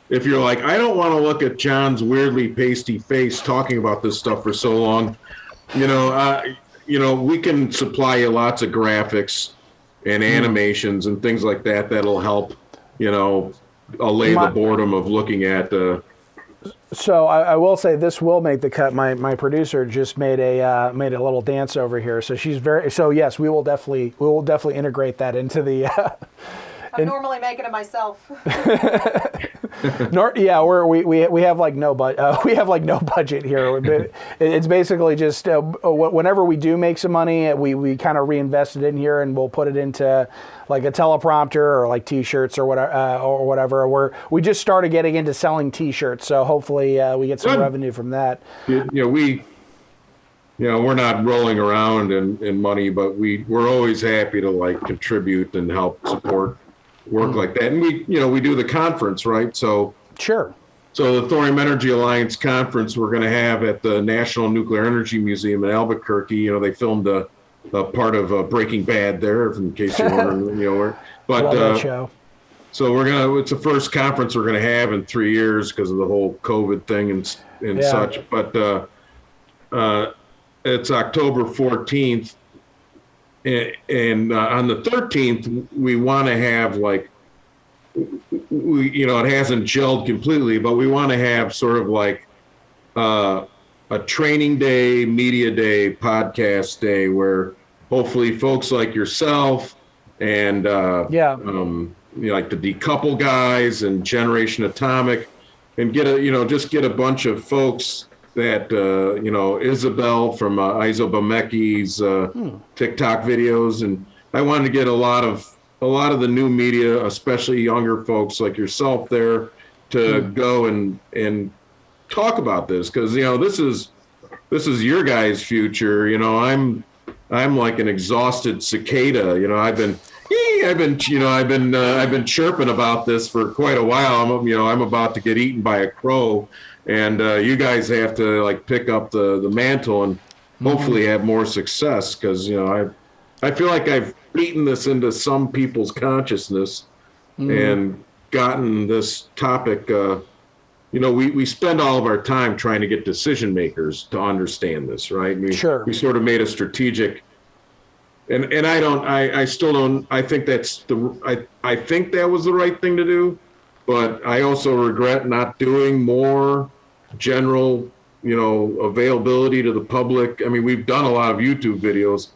if you're like, I don't want to look at John's weirdly pasty face talking about this stuff for so long, we can supply you lots of graphics and animations and things like that that'll help, allay the boredom of looking at. So I will say this will make the cut. My producer just made a little dance over here. So she's very. So yes, we will definitely integrate that into the. I'm normally making it myself. We have like no budget here. It's basically just whenever we do make some money, we kind of reinvest it in here, and we'll put it into like a teleprompter or like T-shirts or whatever. We just started getting into selling T-shirts, so hopefully we get some revenue from that. We're not rolling around in money, but we're always happy to like contribute and help support work like that. And we do the conference, right? So sure. So the Thorium Energy Alliance conference we're going to have at the National Nuclear Energy Museum in Albuquerque. They filmed a part of Breaking Bad there, in case you're wondering, but love that show. So it's the first conference we're going to have in 3 years because of the whole COVID thing and such. But it's October 14th. And on the 13th, we want to have it hasn't gelled completely, but we want to have sort of like a training day, media day, podcast day, where hopefully folks like yourself and like the Decouple guys and Generation Atomic, and get a bunch of folks that Isabel from Isobamecki's TikTok videos, and I wanted to get a lot of the new media, especially younger folks like yourself, there to go and talk about this, because this is your guys' future. I'm like an exhausted cicada. I've been chirping about this for quite a while. I'm about to get eaten by a crow. And you guys have to like pick up the mantle and hopefully have more success, because I feel like I've beaten this into some people's consciousness and gotten this topic. We spend all of our time trying to get decision makers to understand this, right? We sort of made a strategic, and I still don't. I think I think that was the right thing to do, but I also regret not doing more general, availability to the public. I mean, we've done a lot of YouTube videos,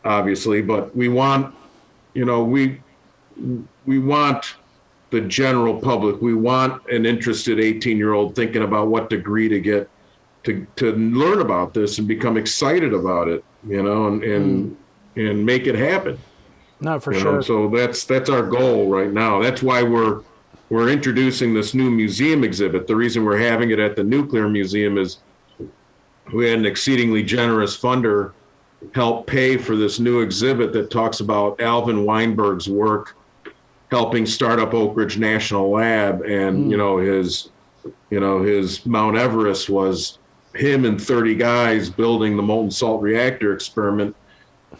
obviously, but we want, we want the general public. We want an interested 18-year-old thinking about what degree to get to learn about this and become excited about it, and make it happen. No, for sure. So that's our goal right now. That's why we're introducing this new museum exhibit. The reason we're having it at the Nuclear Museum is we had an exceedingly generous funder help pay for this new exhibit that talks about Alvin Weinberg's work helping start up Oak Ridge National Lab. And, his Mount Everest was him and 30 guys building the molten salt reactor experiment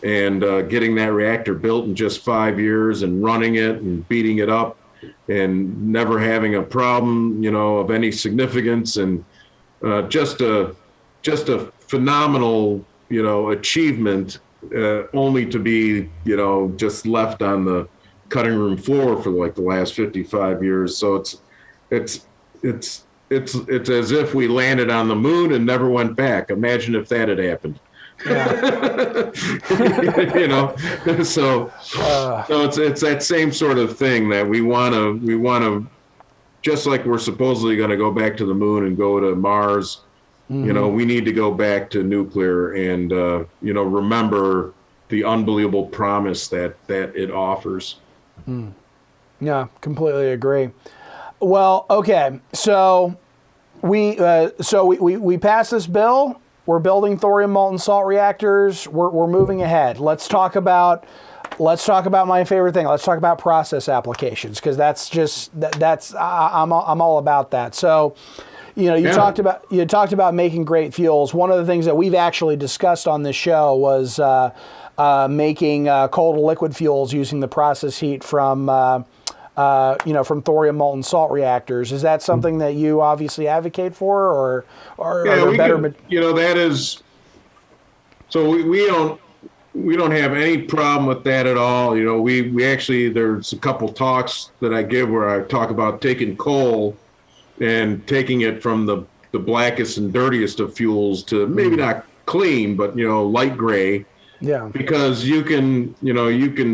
and getting that reactor built in just 5 years and running it and beating it up and never having a problem, of any significance, and just a phenomenal, achievement, only to be, just left on the cutting room floor for like the last 55 years. So it's as if we landed on the moon and never went back. Imagine if that had happened. Yeah. So it's that same sort of thing that we want to, just like we're supposedly going to go back to the moon and go to Mars. We need to go back to nuclear and remember the unbelievable promise that it offers. Yeah, completely agree. Well, okay, so we passed this bill. We're building thorium molten salt reactors. We're moving ahead. Let's talk about let's talk about my favorite thing. Let's talk about process applications, because I'm all about that. So, you talked about making great fuels. One of the things that we've actually discussed on this show was making coal to liquid fuels using the process heat from thorium molten salt reactors. Is that something that you obviously advocate for, or are there better? That is. So we don't have any problem with that at all. We actually, there's a couple talks that I give where I talk about taking coal and taking it from the blackest and dirtiest of fuels to maybe not clean, but light gray. Yeah. Because you can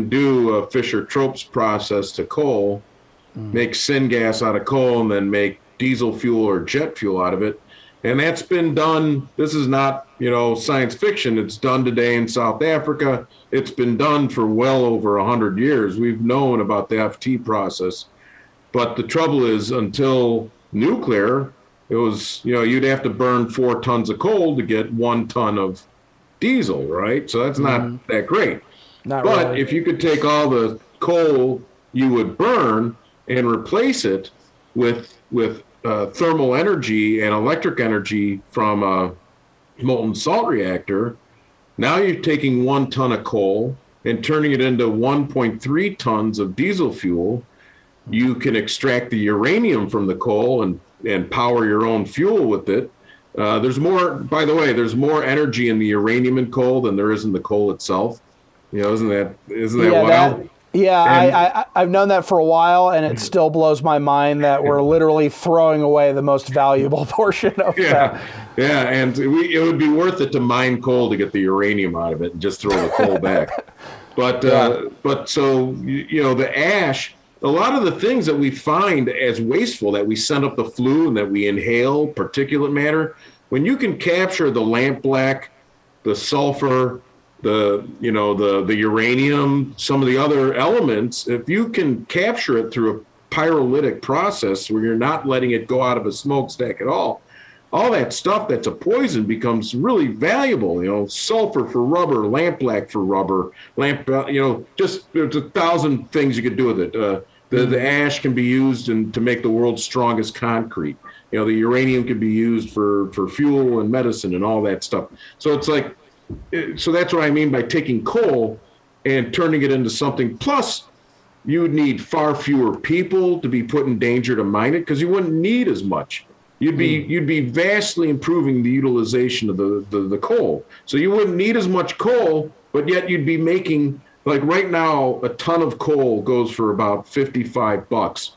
do a Fischer-Tropsch process to coal, make syngas out of coal, and then make diesel fuel or jet fuel out of it. And that's been done. This is not, science fiction. It's done today in South Africa. It's been done for well over 100 years. We've known about the FT process. But the trouble is, until nuclear, it was, you'd have to burn 4 tons of coal to get 1 ton of diesel, right? So that's not that great. But really. If you could take all the coal you would burn and replace it with thermal energy and electric energy from a molten salt reactor, now you're taking 1 ton of coal and turning it into 1.3 tons of diesel fuel. You can extract the uranium from the coal and power your own fuel with it. There's more energy in the uranium in coal than there is in the coal itself. Isn't that wild? I've known that for a while, and it still blows my mind that we're literally throwing away the most valuable portion of that. Yeah, and it would be worth it to mine coal to get the uranium out of it and just throw the coal back. But so the ash, a lot of the things that we find as wasteful, that we send up the flue and that we inhale, particulate matter, when you can capture the lamp black, the sulfur, the uranium, some of the other elements, if you can capture it through a pyrolytic process where you're not letting it go out of a smokestack at all that stuff that's a poison becomes really valuable. Sulfur for rubber, lamp black for rubber, just there's 1,000 things you could do with it. The ash can be used to make the world's strongest concrete. The uranium can be used for fuel and medicine and all that stuff. So it's like, so that's what I mean by taking coal and turning it into something. Plus, you would need far fewer people to be put in danger to mine it, because you wouldn't need as much. You'd be vastly improving the utilization of the coal. So you wouldn't need as much coal, but yet you'd be making, like right now, a ton of coal goes for about $55,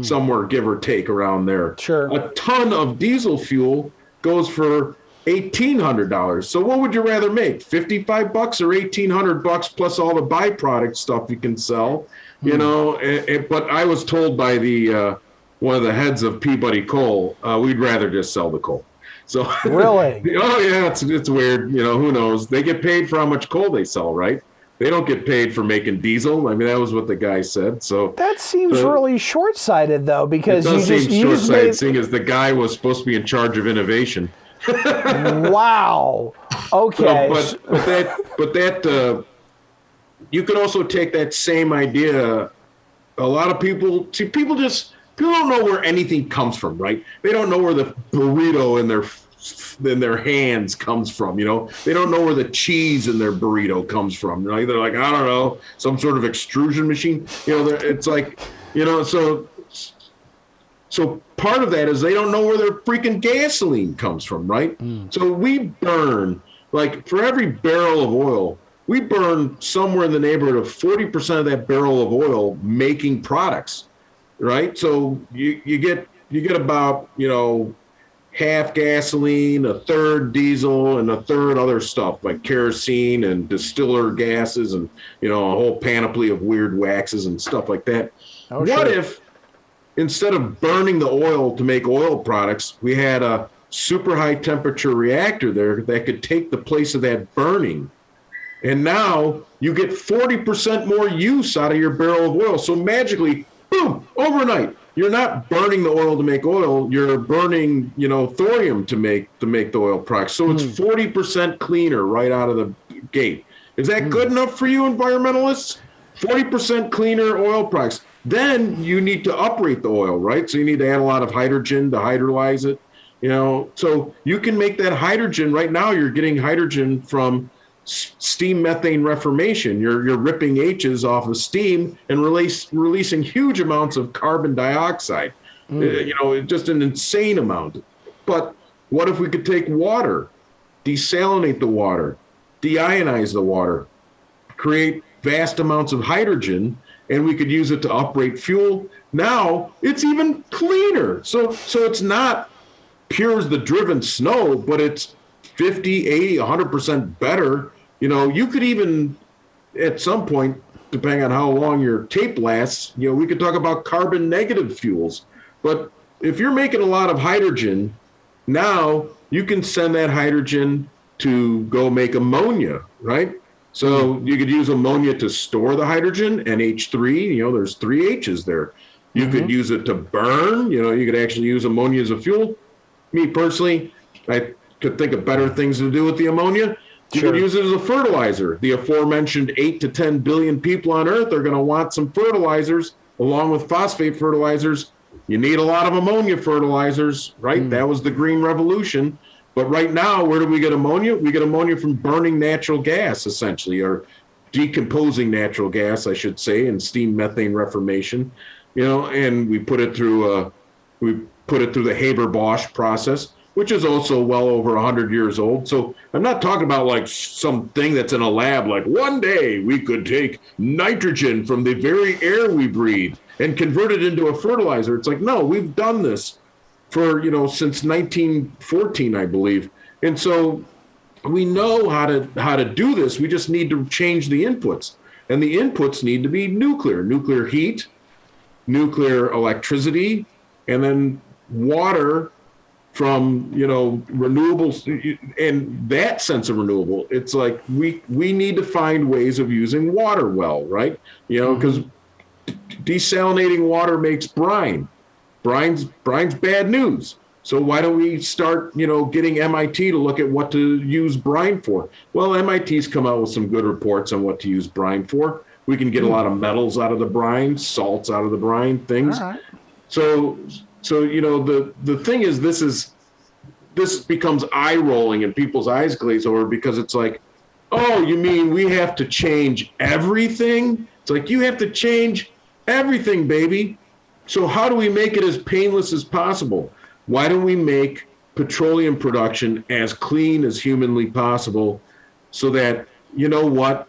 somewhere give or take around there. Sure. A ton of diesel fuel goes for $1,800. So what would you rather make, $55 or $1,800 plus all the byproduct stuff you can sell? But I was told by the one of the heads of Peabody Coal, we'd rather just sell the coal. So really, oh yeah, it's weird. Who knows? They get paid for how much coal they sell, right? They don't get paid for making diesel. I mean, that was what the guy said. So that seems really short-sighted, though, because it does seem short-sighted, seeing as the guy was supposed to be in charge of innovation. Wow. Okay. But that you could also take that same idea. A lot of people don't know where anything comes from, right? They don't know where the burrito in their hands comes from. They don't know where the cheese in their burrito comes from. They're like, I don't know, some sort of extrusion machine. It's like, so part of that is they don't know where their freaking gasoline comes from, right? So we burn, like, for every barrel of oil, we burn somewhere in the neighborhood of 40% of that barrel of oil making products, right? So you get about, half gasoline, a third diesel, and a third other stuff like kerosene and distiller gases and, a whole panoply of weird waxes and stuff like that. What if, instead of burning the oil to make oil products, we had a super high temperature reactor there that could take the place of that burning? And now you get 40% more use out of your barrel of oil. So magically, boom, overnight, you're not burning the oil to make oil. You're burning, thorium to make the oil products. So it's 40% cleaner right out of the gate. Is that good enough for you environmentalists? 40% cleaner oil products. Then you need to uprate the oil, right? So you need to add a lot of hydrogen to hydrolyze it. So you can make that hydrogen. Right now you're getting hydrogen from steam methane reformation. You're ripping H's off of steam and releasing huge amounts of carbon dioxide. Just an insane amount. But what if we could take water, desalinate the water, deionize the water, create vast amounts of hydrogen, and we could use it to uprate fuel? Now it's even cleaner. So it's not pure as the driven snow, but it's 50, 80, 100% better. You could even, at some point, depending on how long your tape lasts, we could talk about carbon negative fuels. But if you're making a lot of hydrogen, now you can send that hydrogen to go make ammonia, right? So you could use ammonia to store the hydrogen, NH3, there's 3 H's there. You could use it to burn, you could actually use ammonia as a fuel. Me personally, I could think of better things to do with the ammonia. You could use it as a fertilizer. The aforementioned 8 to 10 billion people on Earth are going to want some fertilizers along with phosphate fertilizers. You need a lot of ammonia fertilizers, right? That was the Green Revolution. But right now, where do we get ammonia? We get ammonia from burning natural gas, essentially, or decomposing natural gas, I should say, in steam methane reformation. And we put it through the Haber-Bosch process, which is also well over 100 years old. So I'm not talking about like something that's in a lab, like one day we could take nitrogen from the very air we breathe and convert it into a fertilizer. It's like, no, we've done this for, since 1914, I believe. And so we know how to do this. We just need to change the inputs. And the inputs need to be nuclear heat, nuclear electricity, and then water from, renewables. And that sense of renewable, it's like we need to find ways of using water well, right? Because desalinating water makes brine. Brine's bad news. So why don't we start, getting MIT to look at what to use brine for? Well, MIT's come out with some good reports on what to use brine for. We can get a lot of metals out of the brine, salts out of the brine, things. All right. So the thing is, this becomes eye rolling and people's eyes glaze over, because it's like, oh, you mean we have to change everything? It's like, you have to change everything, baby. So how do we make it as painless as possible? Why don't we make petroleum production as clean as humanly possible, so that, the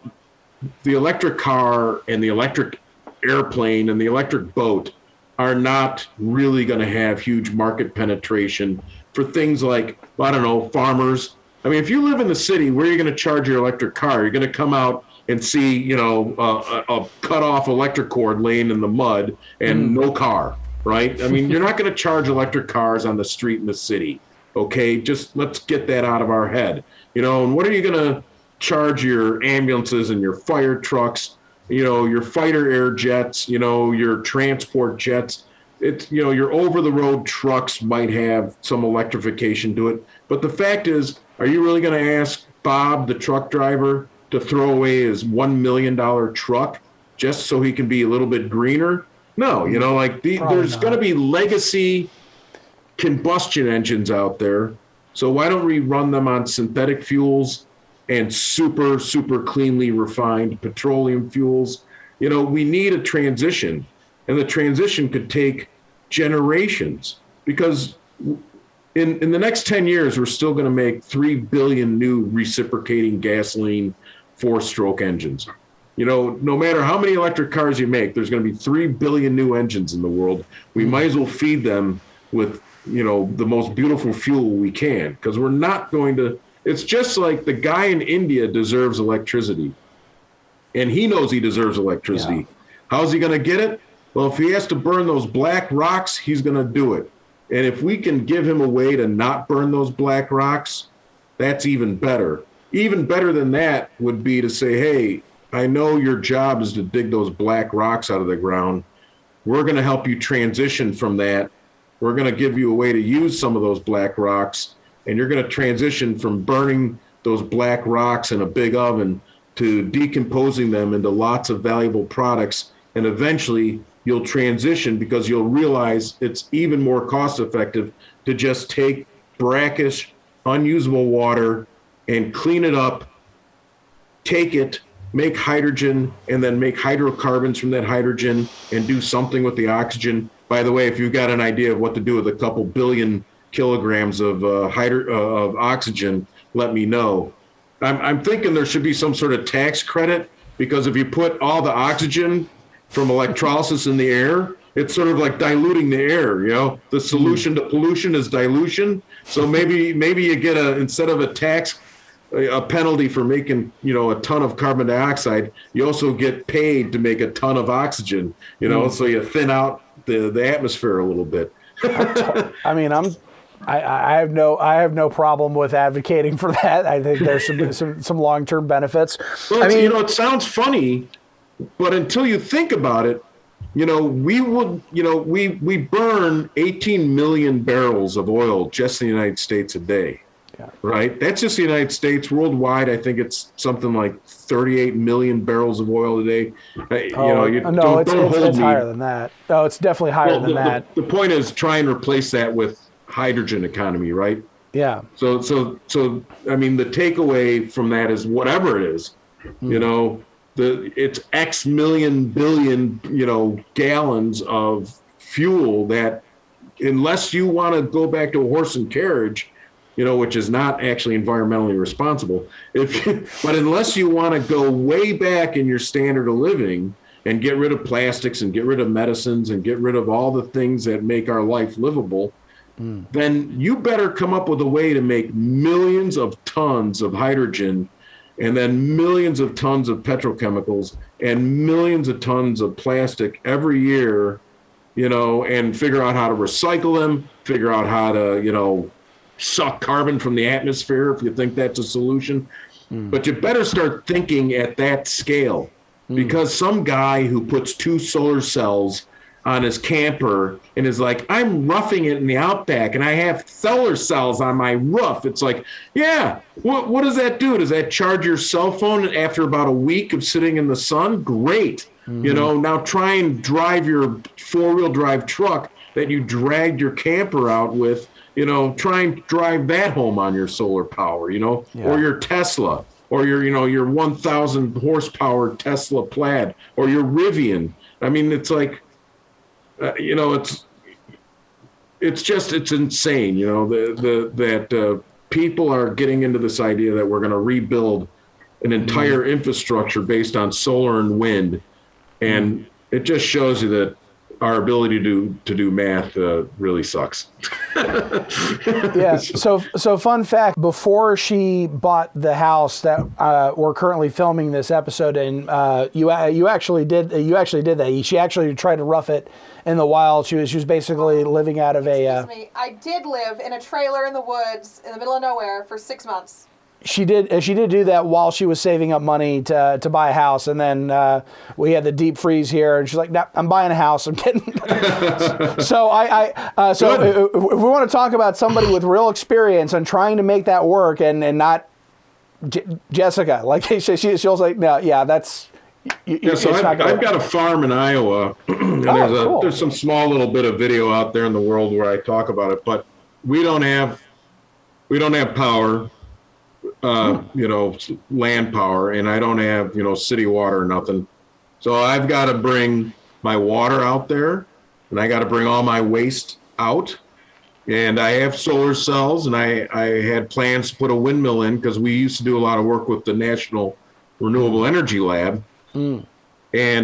electric car and the electric airplane and the electric boat are not really going to have huge market penetration for things like, I don't know, farmers. I mean, if you live in the city, where are you going to charge your electric car? You're going to come out and see, a cut off electric cord laying in the mud and no car, right? I mean, you're not going to charge electric cars on the street in the city. Okay, just let's get that out of our head. And what are you going to charge your ambulances and your fire trucks, your fighter air jets, your transport jets? It's, your over the road trucks might have some electrification to it. But the fact is, are you really going to ask Bob, the truck driver, to throw away his $1 million truck just so he can be a little bit greener? No, there's going to be legacy combustion engines out there. So why don't we run them on synthetic fuels and super, super cleanly refined petroleum fuels? We need a transition, and the transition could take generations, because in the next 10 years, we're still going to make 3 billion new reciprocating gasoline 4-stroke engines. No matter how many electric cars you make, there's going to be 3 billion new engines in the world. We might as well feed them with, the most beautiful fuel we can, because we're not going to. It's just like the guy in India deserves electricity, and he knows he deserves electricity. Yeah. How's he going to get it? Well, if he has to burn those black rocks, he's going to do it. And if we can give him a way to not burn those black rocks, that's even better. Even better than that would be to say, hey, I know your job is to dig those black rocks out of the ground. We're going to help you transition from that. We're going to give you a way to use some of those black rocks, and you're going to transition from burning those black rocks in a big oven decomposing them into lots of valuable products. And eventually you'll transition because you'll realize it's even more cost effective to just take brackish, unusable water and clean it up, take it, make hydrogen, and then make hydrocarbons from that hydrogen and do something with the oxygen. By the way, if you've got an idea of what to do with a couple billion kilograms of oxygen, let me know. I'm thinking there should be some sort of tax credit, because if you put all the oxygen from electrolysis in the air, it's sort of like diluting the air. The solution to pollution is dilution. So maybe you get instead of a tax, a penalty for making a ton of carbon dioxide, you also get paid to make a ton of oxygen. So you thin out the atmosphere a little bit. I mean, I have no problem with advocating for that. I think there's some long-term benefits. Well, it sounds funny, but until you think about it, we burn 18 million barrels of oil just in the United States a day. Yeah. Right? That's just the United States. Worldwide, I think it's something like 38 million barrels of oil a day. It's higher than that. No, it's definitely higher than that. The point is try and replace that with hydrogen economy, right? Yeah. So I mean, the takeaway from that is whatever it is, it's X million billion, gallons of fuel that, unless you want to go back to a horse and carriage, which is not actually environmentally responsible. But unless you want to go way back in your standard of living and get rid of plastics and get rid of medicines and get rid of all the things that make our life livable, then you better come up with a way to make millions of tons of hydrogen and then millions of tons of petrochemicals and millions of tons of plastic every year, and figure out how to recycle them, figure out how to, suck carbon from the atmosphere if you think that's a solution. But you better start thinking at that scale, because some guy who puts 2 solar cells on his camper and is like, I'm roughing it in the outback and I have solar cells on my roof. It's like, yeah, what does that do? Does that charge your cell phone after about a week of sitting in the sun? Great. Now try and drive your 4-wheel drive truck that you dragged your camper out with, try and drive that home on your solar power, or your Tesla, or your 1,000 horsepower Tesla Plaid, or your Rivian. I mean, it's like, it's insane, that people are getting into this idea that we're going to rebuild an entire infrastructure based on solar and wind. And it just shows you that our ability to do math really sucks. Yeah. So fun fact: before she bought the house that we're currently filming this episode in, you actually did that. She actually tried to rough it in the wild. She was basically living out of a. Excuse me. I did live in a trailer in the woods in the middle of nowhere for 6 months. She did do that while she was saving up money to buy a house, and then we had the deep freeze here, and she's like, "No, I'm buying a house. I'm kidding." So if we want to talk about somebody with real experience and trying to make that work, and not Jessica, like she'll say, "No, yeah, that's." So I've got a farm in Iowa, and cool. There's some small little bit of video out there in the world where I talk about it, but we don't have power. Land power, and I don't have, city water or nothing. So I've got to bring my water out there, and I got to bring all my waste out. And I have solar cells, and I had plans to put a windmill in because we used to do a lot of work with the National Renewable Energy Lab. And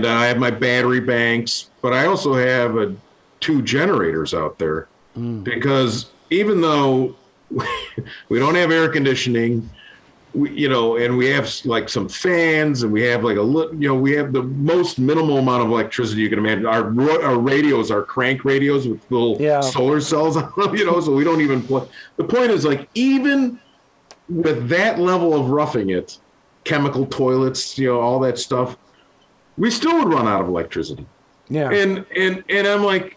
I have my battery banks, but I also have 2 generators out there because even though we don't have air conditioning, and we have like some fans, and we have like we have the most minimal amount of electricity you can imagine. Our radios are crank radios with little solar cells on them, so we don't even plug. The point is, like, even with that level of roughing it, chemical toilets, all that stuff, we still would run out of electricity. Yeah. And I'm like,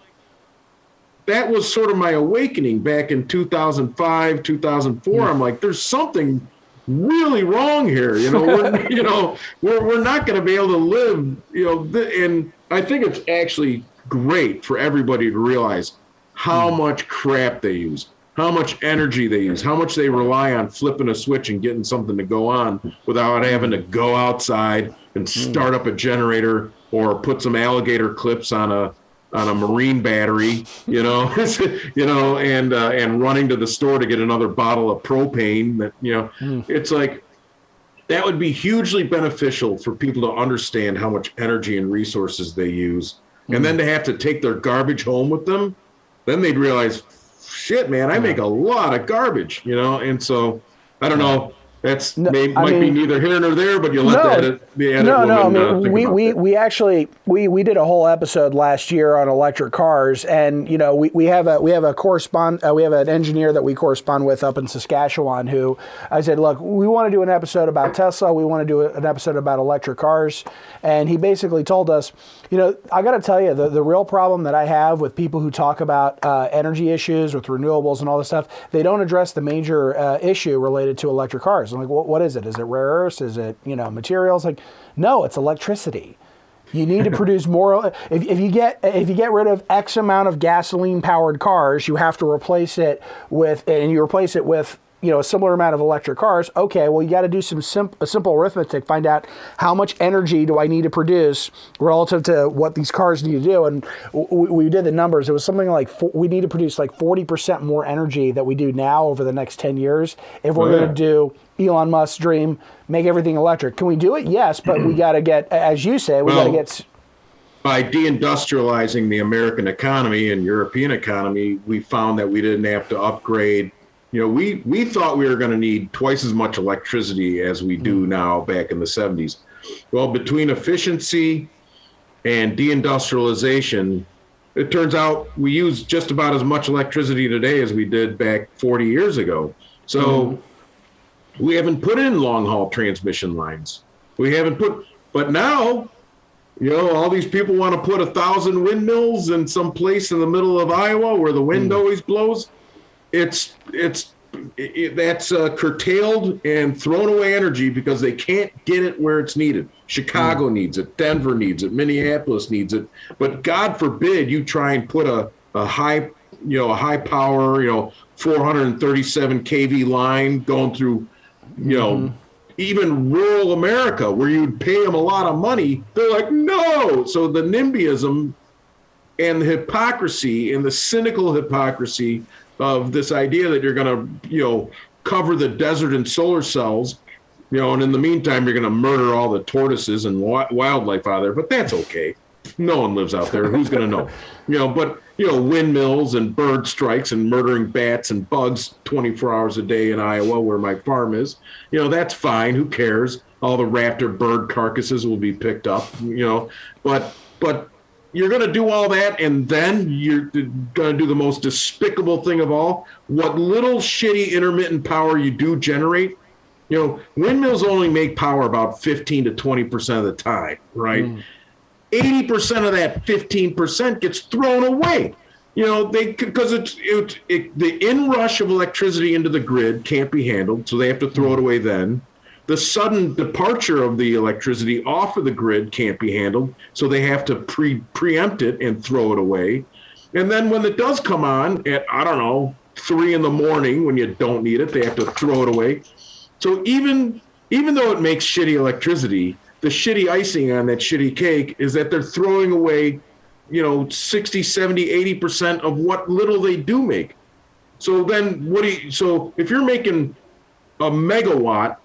that was sort of my awakening back in 2005, 2004. I'm like, there's something really wrong here. We're not going to be able to live, and I think it's actually great for everybody to realize how much crap they use, how much energy they use, how much they rely on flipping a switch and getting something to go on without having to go outside and start up a generator or put some alligator clips on a marine battery, and running to the store to get another bottle of propane. It's like that would be hugely beneficial for people to understand how much energy and resources they use, and then to have to take their garbage home with them. Then they'd realize, shit, man, I make a lot of garbage, and so I don't know. That's might be neither here nor there, but you let the edit woman I mean, think about that. we actually did a whole episode last year on electric cars, and we have an engineer that we correspond with up in Saskatchewan who I said, look, we want to do an episode about Tesla, we want to do an episode about electric cars, and he basically told us, I got to tell you, the real problem that I have with people who talk about energy issues with renewables and all this stuff, they don't address the major issue related to electric cars. I'm like, what is it? Is it rare earths? Is it materials? Like, no, it's electricity. You need to produce more. If you get rid of X amount of gasoline powered cars, you have to replace it with a similar amount of electric cars. Okay, well, you got to do some simple arithmetic, find out how much energy do I need to produce relative to what these cars need to do. And we did the numbers. It was something like we need to produce like 40% more energy that we do now over the next 10 years if we're going to do Elon Musk's dream, make everything electric. Can we do it? Yes, but we got to get, as you say, got to get... By deindustrializing the American economy and European economy, we found that we didn't have to upgrade. We thought we were going to need twice as much electricity as we do now back in the 70s. Well, between efficiency and deindustrialization, it turns out we use just about as much electricity today as we did back 40 years ago. So we haven't put in long-haul transmission lines. But now, all these people want to put 1,000 windmills in some place in the middle of Iowa where the wind always blows. That's curtailed and thrown away energy because they can't get it where it's needed. Chicago needs it, Denver needs it, Minneapolis needs it, but God forbid you try and put a high power, 437 kV line going through, even rural America where you'd pay them a lot of money. They're like, no. So the NIMBYism and the hypocrisy and the cynical hypocrisy of this idea that you're going to, cover the desert in solar cells, and in the meantime, you're going to murder all the tortoises and wildlife out there. But that's okay. No one lives out there. Who's going to know? But windmills and bird strikes and murdering bats and bugs 24 hours a day in Iowa, where my farm is, that's fine. Who cares? All the raptor bird carcasses will be picked up, but you're going to do all that, and then you're going to do the most despicable thing of all. What little shitty intermittent power you do generate, windmills only make power about 15 to 20% of the time, right? 80% of that 15% gets thrown away. Because the inrush of electricity into the grid can't be handled, so they have to throw it away then. The sudden departure of the electricity off of the grid can't be handled, so they have to preempt it and throw it away. And then when it does come on at, 3 a.m, when you don't need it, they have to throw it away. So even though it makes shitty electricity, the shitty icing on that shitty cake is that they're throwing away, 60, 70, 80% of what little they do make. So then so if you're making a megawatt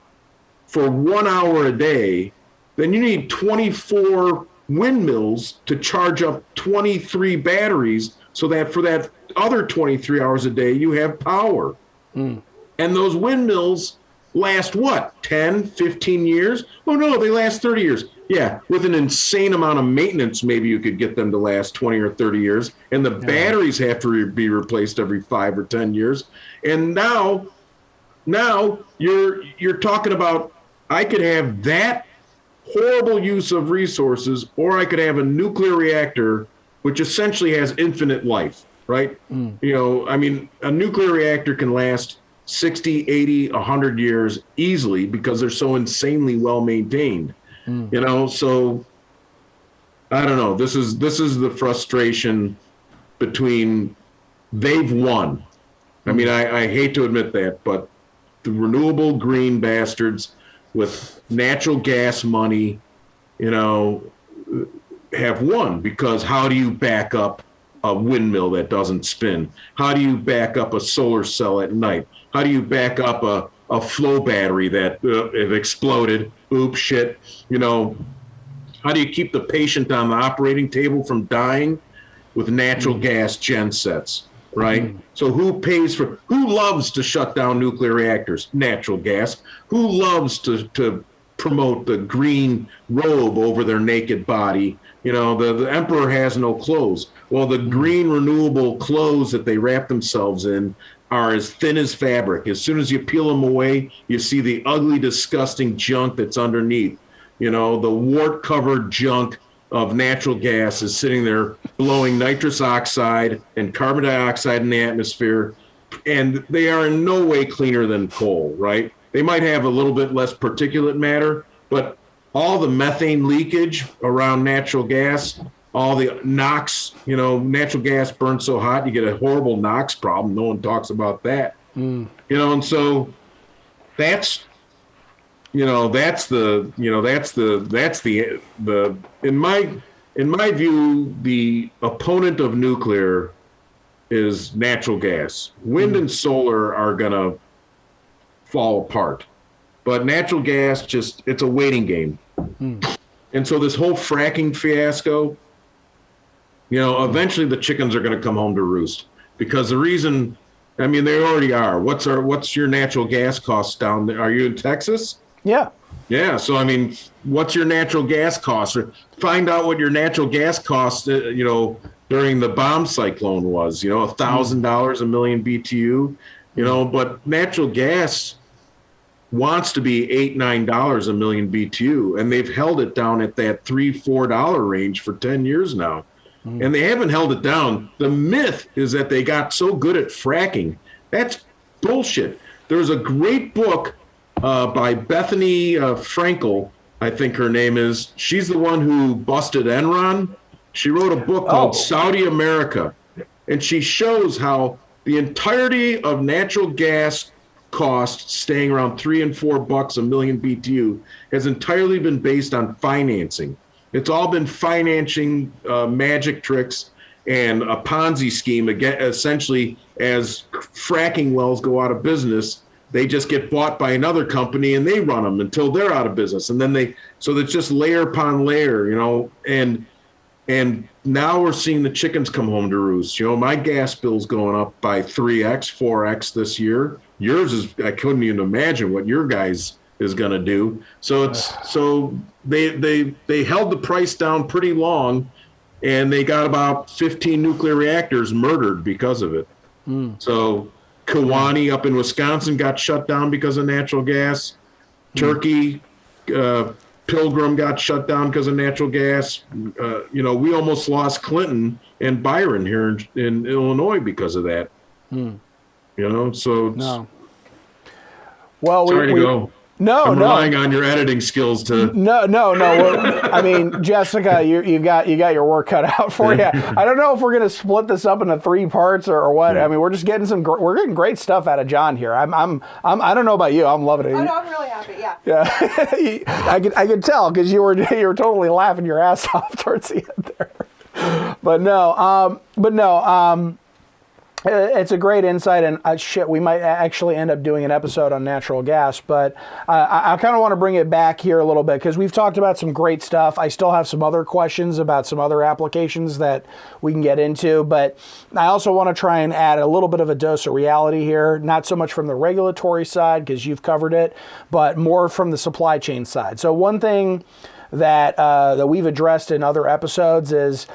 for 1 hour a day, then you need 24 windmills to charge up 23 batteries so that for that other 23 hours a day, you have power. And those windmills last what, 10, 15 years? Oh no, they last 30 years. Yeah, with an insane amount of maintenance, maybe you could get them to last 20 or 30 years. And the batteries have to be replaced every 5 or 10 years. And now you're talking about, I could have that horrible use of resources, or I could have a nuclear reactor, which essentially has infinite life, right? A nuclear reactor can last 60, 80, 100 years easily because they're so insanely well maintained. You know, so I don't know. This is the frustration between they've won. I mean, I hate to admit that, but the renewable green bastards with natural gas money, you know, have won because how do you back up a windmill that doesn't spin? How do you back up a solar cell at night? How do you back up a flow battery that it exploded? Oops, shit. You know, how do you keep the patient on the operating table from dying with natural gas gensets, right? So who loves to shut down nuclear reactors? Natural gas. Who loves to promote the green robe over their naked body? You know, the emperor has no clothes. Well, the green renewable clothes that they wrap themselves in are as thin as fabric. As soon as you peel them away, you see the ugly, disgusting junk that's underneath. You know, the wart-covered junk of natural gas is sitting there blowing nitrous oxide and carbon dioxide in the atmosphere, and they are in no way cleaner than coal, right? They might have a little bit less particulate matter, but all the methane leakage around natural gas, all the NOx, you know, natural gas burns so hot, you get a horrible NOx problem. No one talks about that. You know, and so that's, you know, that's the in my view, the opponent of nuclear is natural gas. Wind and solar are gonna fall apart, but natural gas it's a waiting game. And so this whole fracking fiasco, you know, eventually the chickens are going to come home to roost because the reason, I mean, they already are. What's your natural gas costs down there? Are you in Texas? Yeah. Yeah. So, I mean, what's your natural gas cost? Or find out what your natural gas cost, you know, during the bomb cyclone was, you know, $1,000 a million BTU, you know, but natural gas wants to be $8-9 a million BTU, and they've held it down at that $3-4 range for 10 years now. And they haven't held it down. The myth is that they got so good at fracking. That's bullshit. There's a great book by Bethany Frankel, I think her name is. She's the one who busted Enron. She wrote a book called Saudi America, and she shows how the entirety of natural gas cost staying around $3 and $4 a million BTU has entirely been based on financing. It's all been financing magic tricks and a Ponzi scheme. Again, essentially, as fracking wells go out of business, they just get bought by another company and they run them until they're out of business. And then so it's just layer upon layer, you know, and now we're seeing the chickens come home to roost. You know, my gas bill's going up by 3x, 4x this year. Yours is, I couldn't even imagine what your guys is going to do. So they held the price down pretty long, and they got about 15 nuclear reactors murdered because of it. So Kewaunee up in Wisconsin got shut down because of natural gas. Turkey, Pilgrim got shut down because of natural gas. You know, we almost lost Clinton and Byron here in Illinois because of that. You know, so No. Well, sorry to go. No, I'm relying on your editing skills to. No. Well, I mean, Jessica, you got your work cut out for you. I don't know if we're going to split this up into 3 parts or what. I mean, we're just getting we're getting great stuff out of John here. I don't know about you. I'm loving it. Oh no, I'm really happy. Yeah. Yeah, I could tell because you were totally laughing your ass off towards the end there. But no. It's a great insight, and we might actually end up doing an episode on natural gas, but I kind of want to bring it back here a little bit because we've talked about some great stuff. I still have some other questions about some other applications that we can get into, but I also want to try and add a little bit of a dose of reality here, not so much from the regulatory side because you've covered it, but more from the supply chain side. So one thing that we've addressed in other episodes is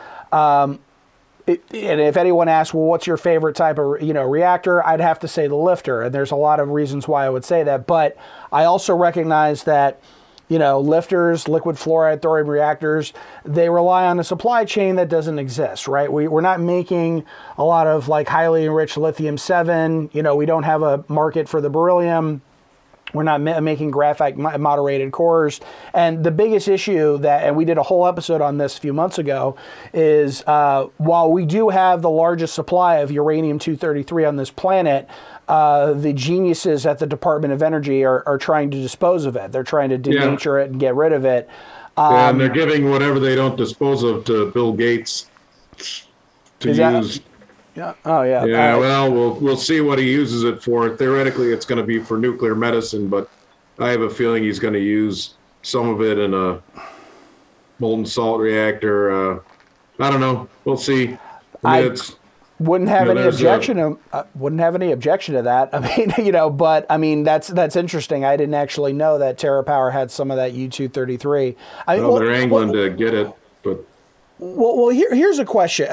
and if anyone asks, well, what's your favorite type of reactor? I'd have to say the lifter, and there's a lot of reasons why I would say that. But I also recognize that lifters, liquid fluoride, thorium reactors, they rely on a supply chain that doesn't exist, right? We're not making a lot of like highly enriched lithium-7. We don't have a market for the beryllium. We're not making graphite moderated cores. And the biggest issue and we did a whole episode on this a few months ago, is while we do have the largest supply of uranium-233 on this planet, the geniuses at the Department of Energy are trying to dispose of it. They're trying to denature it and get rid of it. And they're giving whatever they don't dispose of to Bill Gates to use. Yeah. Oh, yeah. Yeah. Well, we'll see what he uses it for. Theoretically, it's going to be for nuclear medicine, but I have a feeling he's going to use some of it in a molten salt reactor. I don't know. We'll see. Wouldn't have any objection to that. I mean, but I mean that's interesting. I didn't actually know that TerraPower had some of that U-233. They're angling to get it, but. Well, here's a question.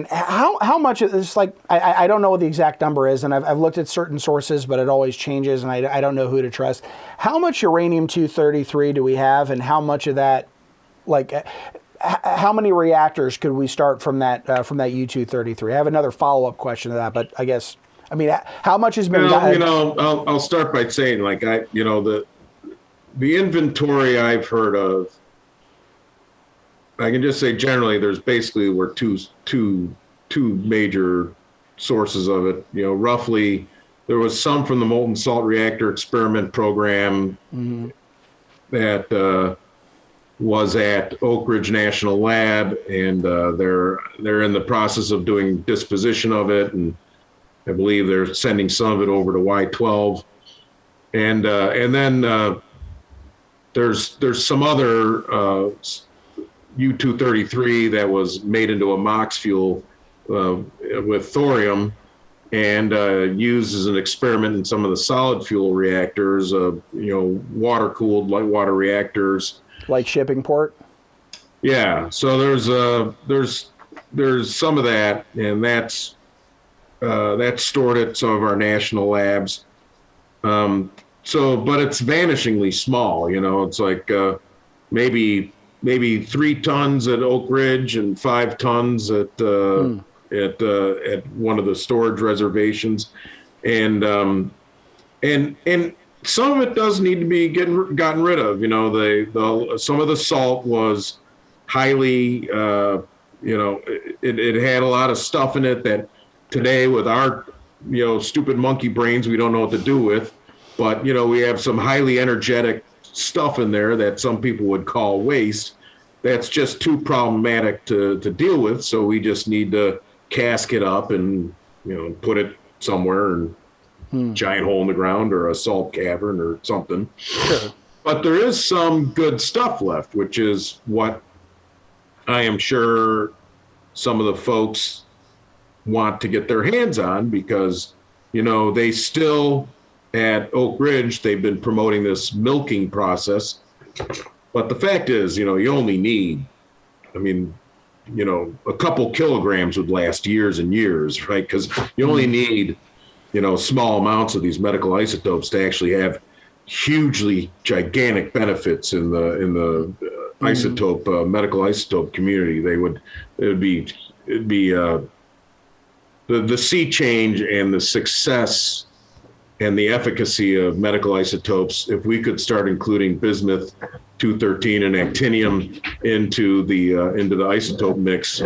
How much of this? Like, I don't know what the exact number is, and I've looked at certain sources, but it always changes, and I don't know who to trust. How much uranium-233 do we have, and how much of that, like, how many reactors could we start from that U-233? I have another follow-up question to that, but how much has been? I'll start by saying, like, the inventory I've heard of. I can just say generally, there's basically two major sources of it. Roughly, there was some from the molten salt reactor experiment program that was at Oak Ridge National Lab, and they're in the process of doing disposition of it, and I believe they're sending some of it over to Y12, and then there's some other. U-233 that was made into a MOX fuel with thorium and used as an experiment in some of the solid fuel reactors, water-cooled light water reactors. Like shipping port? Yeah, so there's some of that, and that's stored at some of our national labs. But it's vanishingly small, it's like maybe 3 tons at Oak Ridge and 5 tons at one of the storage reservations, and some of it does need to be gotten rid of. Some of the salt was highly, it had a lot of stuff in it that today with our stupid monkey brains we don't know what to do with, but we have some highly energetic stuff in there that some people would call waste. That's just too problematic to deal with. So we just need to cask it up and, put it somewhere and giant hole in the ground or a salt cavern or something. Sure. But there is some good stuff left, which is what I am sure some of the folks want to get their hands on, because, they still at Oak Ridge, they've been promoting this milking process. But the fact is, you only need, a couple kilograms would last years and years, right? Because you only need, small amounts of these medical isotopes to actually have hugely gigantic benefits in the medical isotope community. It'd be the sea change and the success and the efficacy of medical isotopes, if we could start including bismuth 213 and actinium into the isotope mix,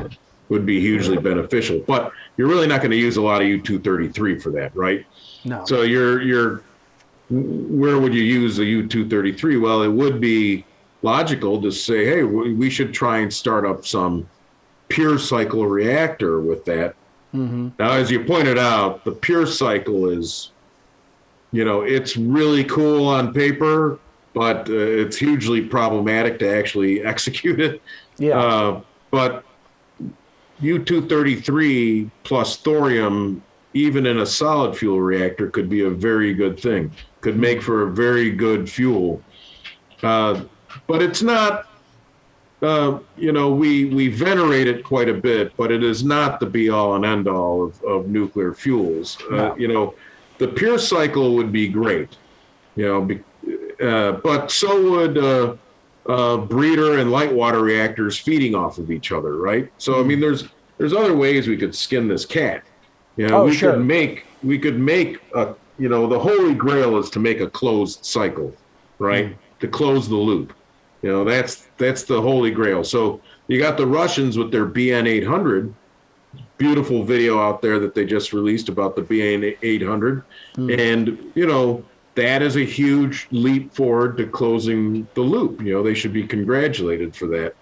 would be hugely beneficial. But you're really not going to use a lot of U-233 for that, right? No. So where would you use the U-233? Well, it would be logical to say, hey, we should try and start up some pure cycle reactor with that. Mm-hmm. Now, as you pointed out, the pure cycle is, it's really cool on paper, but it's hugely problematic to actually execute it. Yeah. But U-233 plus thorium, even in a solid fuel reactor, could be a very good thing. Could make for a very good fuel. But it's not, we venerate it quite a bit, but it is not the be-all and end-all of nuclear fuels. No. The pure cycle would be great, but so would breeder and light water reactors feeding off of each other, right? So I mean, there's other ways we could skin this cat. You know, Oh, we sure. could make a, you know, the holy grail is to make a closed cycle, right? To close the loop. You know, that's the holy grail. So you got the Russians with their BN 800, beautiful video out there that they just released about the BN 800, and you know, that is a huge leap forward to closing the loop. You know, they should be congratulated for that.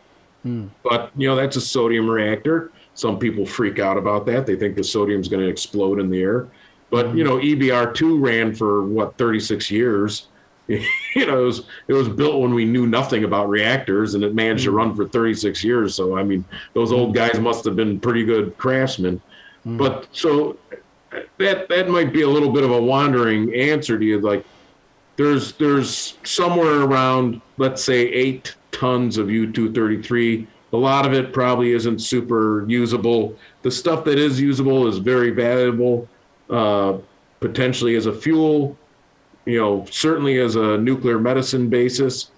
But, you know, that's a sodium reactor. Some people freak out about that. They think the sodium's going to explode in the air. But, you know, EBR-2 ran for, 36 years. You know, it was built when we knew nothing about reactors, and it managed to run for 36 years. So, I mean, those old guys must have been pretty good craftsmen. But so that might be a little bit of a wandering answer to you. Like, there's somewhere around, let's say, 8 tons of U-233. A lot of it probably isn't super usable. The stuff that is usable is very valuable, potentially as a fuel, you know, certainly as a nuclear medicine basis.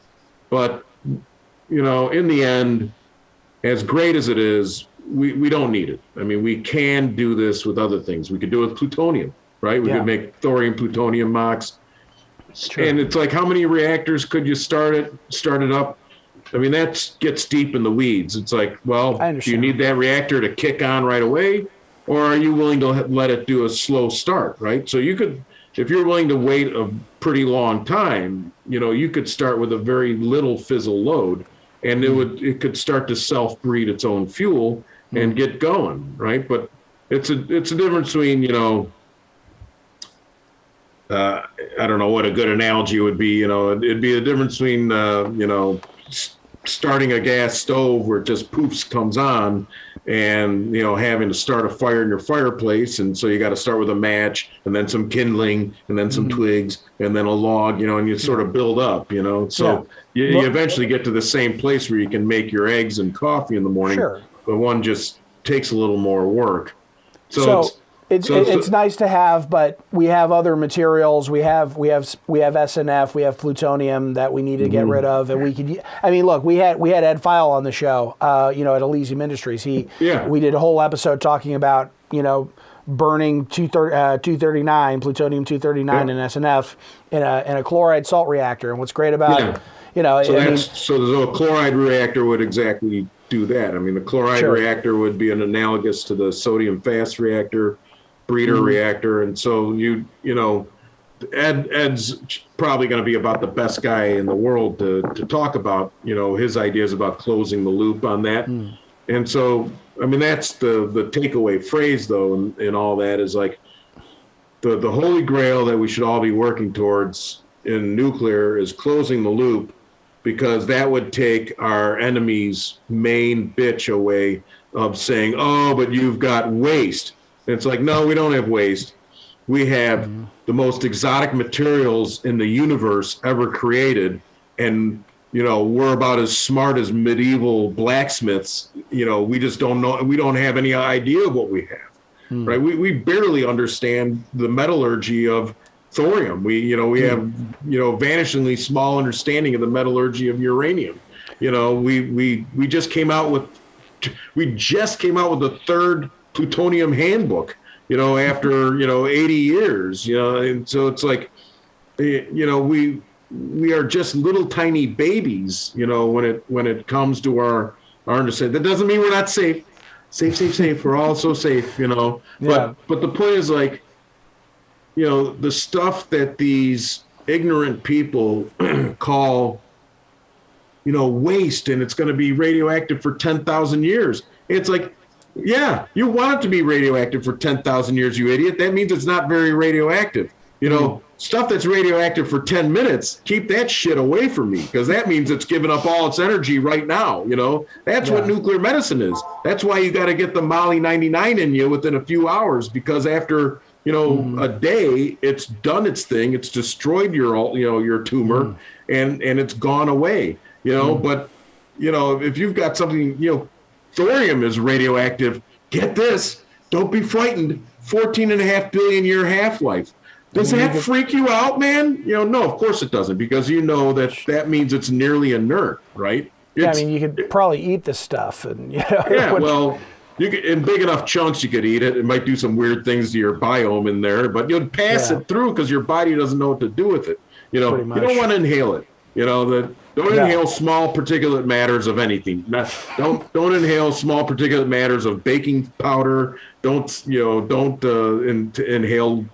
But, you know, in the end, as great as it is, we don't need it. I mean, we can do this with other things. We could do it with plutonium, right? We could make thorium plutonium MOX. Sure. And it's like, how many reactors could you start it up? I mean, that gets deep in the weeds. It's like, well, do you need that reactor to kick on right away? Or are you willing to let it do a slow start, right? So you could, if you're willing to wait a pretty long time, you know, you could start with a very little fizzle load, and it could start to self-breed its own fuel and get going, right? But it's a difference between, you know, I don't know what a good analogy would be. You know, it'd be a difference between, you know, starting a gas stove where it just poofs comes on, and, you know, having to start a fire in your fireplace. And so you got to start with a match, and then some kindling, and then some twigs, and then a log, you know, and you sort of build up, you know. So you eventually get to the same place where you can make your eggs and coffee in the morning. Sure. But one just takes a little more work. So it's nice to have, but we have other materials. We have SNF, we have plutonium that we need to get rid of, and we could. I mean, look, we had Ed File on the show, you know, at Elysium Industries. We did a whole episode talking about, you know, burning 239 plutonium 239 in SNF in a chloride salt reactor. And what's great about you know, so the chloride reactor would exactly do that. I mean, the chloride reactor would be an analogous to the sodium fast reactor, breeder reactor. And so you know, Ed's probably going to be about the best guy in the world to talk about, you know, his ideas about closing the loop on that. And so, I mean, that's the takeaway phrase, though, and all that is like the holy grail that we should all be working towards in nuclear is closing the loop, because that would take our enemy's main bitch away of saying, oh, but you've got waste. And it's like, no, we don't have waste. We have the most exotic materials in the universe ever created. And, you know, we're about as smart as medieval blacksmiths. You know, we just don't know. We don't have any idea of what we have, right? We barely understand the metallurgy of thorium. We have, you know, vanishingly small understanding of the metallurgy of uranium. You know, we just came out with the third plutonium handbook, you know, after, you know, 80 years, you know. And so it's like, you know, we are just little tiny babies, you know, when it comes to our understanding. That doesn't mean we're not safe. Safe. We're all so safe, you know. But the point is, like, you know, the stuff that these ignorant people call, you know, waste, and it's going to be radioactive for 10,000 years. It's like, yeah, you want it to be radioactive for 10,000 years, you idiot. That means it's not very radioactive. You know, stuff that's radioactive for 10 minutes, keep that shit away from me, because that means it's giving up all its energy right now. You know, that's what nuclear medicine is. That's why you got to get the Molly 99 in you within a few hours, because after, you know, a day, it's done its thing. It's destroyed your tumor, and it's gone away, you know. But, you know, if you've got something, you know, thorium is radioactive. Get this. Don't be frightened. 14.5 billion year half-life. Does that freak you out, man? No, of course it doesn't, because that means it's nearly inert, right? Yeah, I mean, you could probably eat this stuff, and yeah, well, you could, in big enough chunks, you could eat it. It might do some weird things to your biome in there, but you'd pass it through because your body doesn't know what to do with it. You don't want to inhale it. Don't inhale small particulate matters of anything. Don't inhale small particulate matters of baking powder. Don't inhale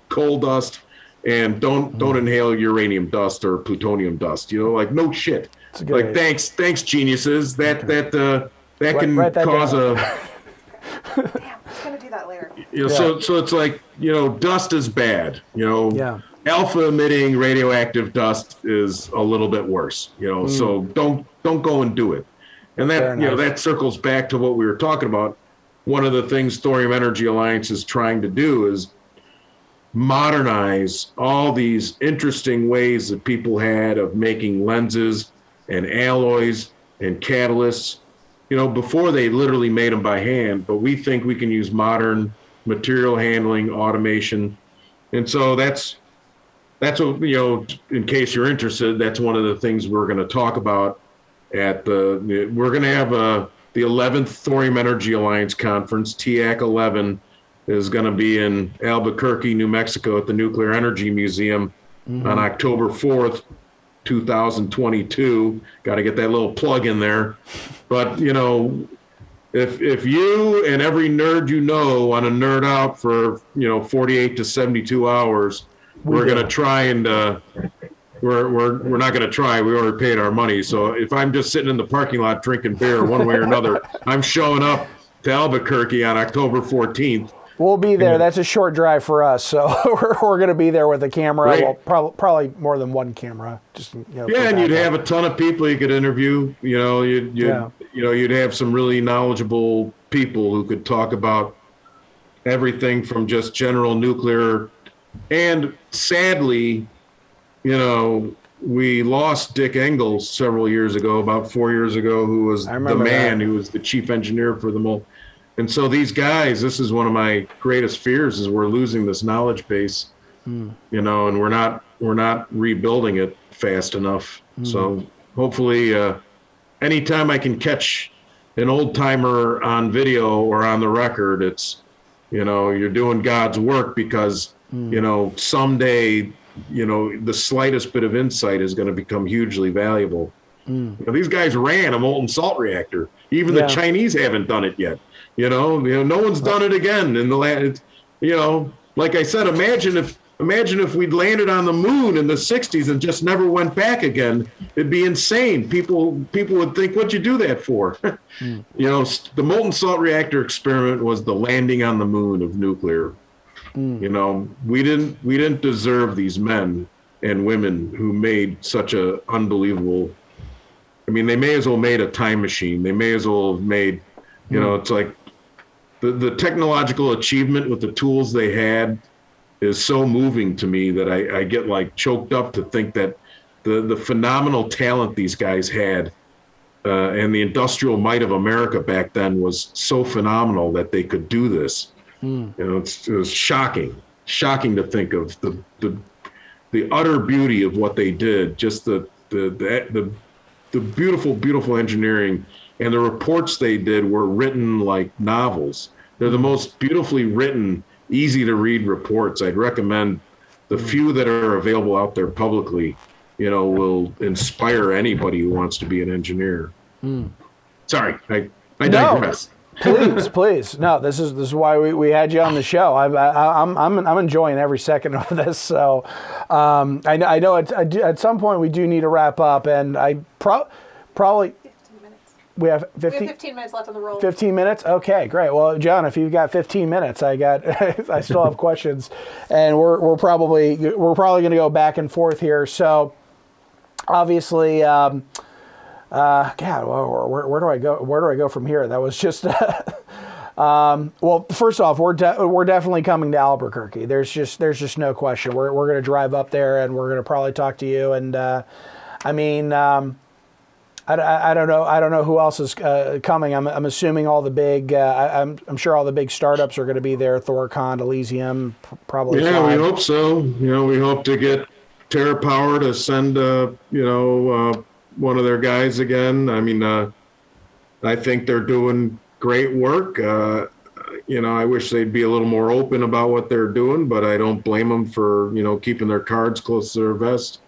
coal dust, and don't inhale uranium dust or plutonium dust. No shit. Like thanks geniuses. That can cause Damn, I'm gonna do that later. So it's like dust is bad. Alpha emitting radioactive dust is a little bit worse. So don't go and do it. And that that circles back to what we were talking about. One of the things Thorium Energy Alliance is trying to do is modernize all these interesting ways that people had of making lenses and alloys and catalysts. Before they literally made them by hand, but we think we can use modern material handling, automation. And so that's what, in case you're interested, that's one of the things we're going to talk about we're going to have the 11th Thorium Energy Alliance conference. TAC 11 is going to be in Albuquerque, New Mexico at the Nuclear Energy Museum on October 4th, 2022. Got to get that little plug in there. But, if you and every nerd want to nerd out for, 48 to 72 hours, we're going to try and we're not going to try. We already paid our money. So if I'm just sitting in the parking lot drinking beer one way or another, I'm showing up to Albuquerque on October 14th. We'll be there. That's a short drive for us, so we're going to be there with a camera. Right. Well, probably more than one camera. Just and you'd have a ton of people you could interview. You'd have some really knowledgeable people who could talk about everything from just general nuclear. And sadly, we lost Dick Engels several years ago, about 4 years ago, who was the man who was the chief engineer for the molten. And so these guys, this is one of my greatest fears, is we're losing this knowledge base, and we're not rebuilding it fast enough. So hopefully, anytime I can catch an old timer on video or on the record, it's, you're doing God's work, because, someday, the slightest bit of insight is going to become hugely valuable. These guys ran a molten salt reactor. Even the Chinese haven't done it yet. No one's done it again in the last. Like I said, imagine if we'd landed on the moon in the '60s and just never went back again. It'd be insane. People would think, "What'd you do that for?" The molten salt reactor experiment was the landing on the moon of nuclear. We didn't deserve these men and women who made such a unbelievable. I mean, they may as well made a time machine. They may as well have made. It's like the technological achievement with the tools they had is so moving to me that I get like choked up to think that the phenomenal talent these guys had and the industrial might of America back then was so phenomenal that they could do this. It was shocking to think of the utter beauty of what they did, just the beautiful engineering. And the reports they did were written like novels. They're the most beautifully written, easy to read reports. I'd recommend the few that are available out there publicly, will inspire anybody who wants to be an engineer. Sorry, I digress. No, please. No, this is why we had you on the show. I'm enjoying every second of this. So I know at some point we do need to wrap up, and I probably. We have 15 minutes left on the roll. 15 minutes? Okay, great. Well, John, if you've got 15 minutes, I still have questions, and we're probably going to go back and forth here. So, obviously, God, where do I go? Where do I go from here? That was just. Well, first off, we're definitely coming to Albuquerque. There's just no question. We're going to drive up there, and we're going to probably talk to you. And I don't know. I don't know who else is coming. I'm assuming all the big. I'm sure all the big startups are going to be there. Thorcon, Elysium, probably. Yeah, we 5. hope so. We hope to get TerraPower to send one of their guys again. I mean, I think they're doing great work. I wish they'd be a little more open about what they're doing, but I don't blame them for keeping their cards close to their vest.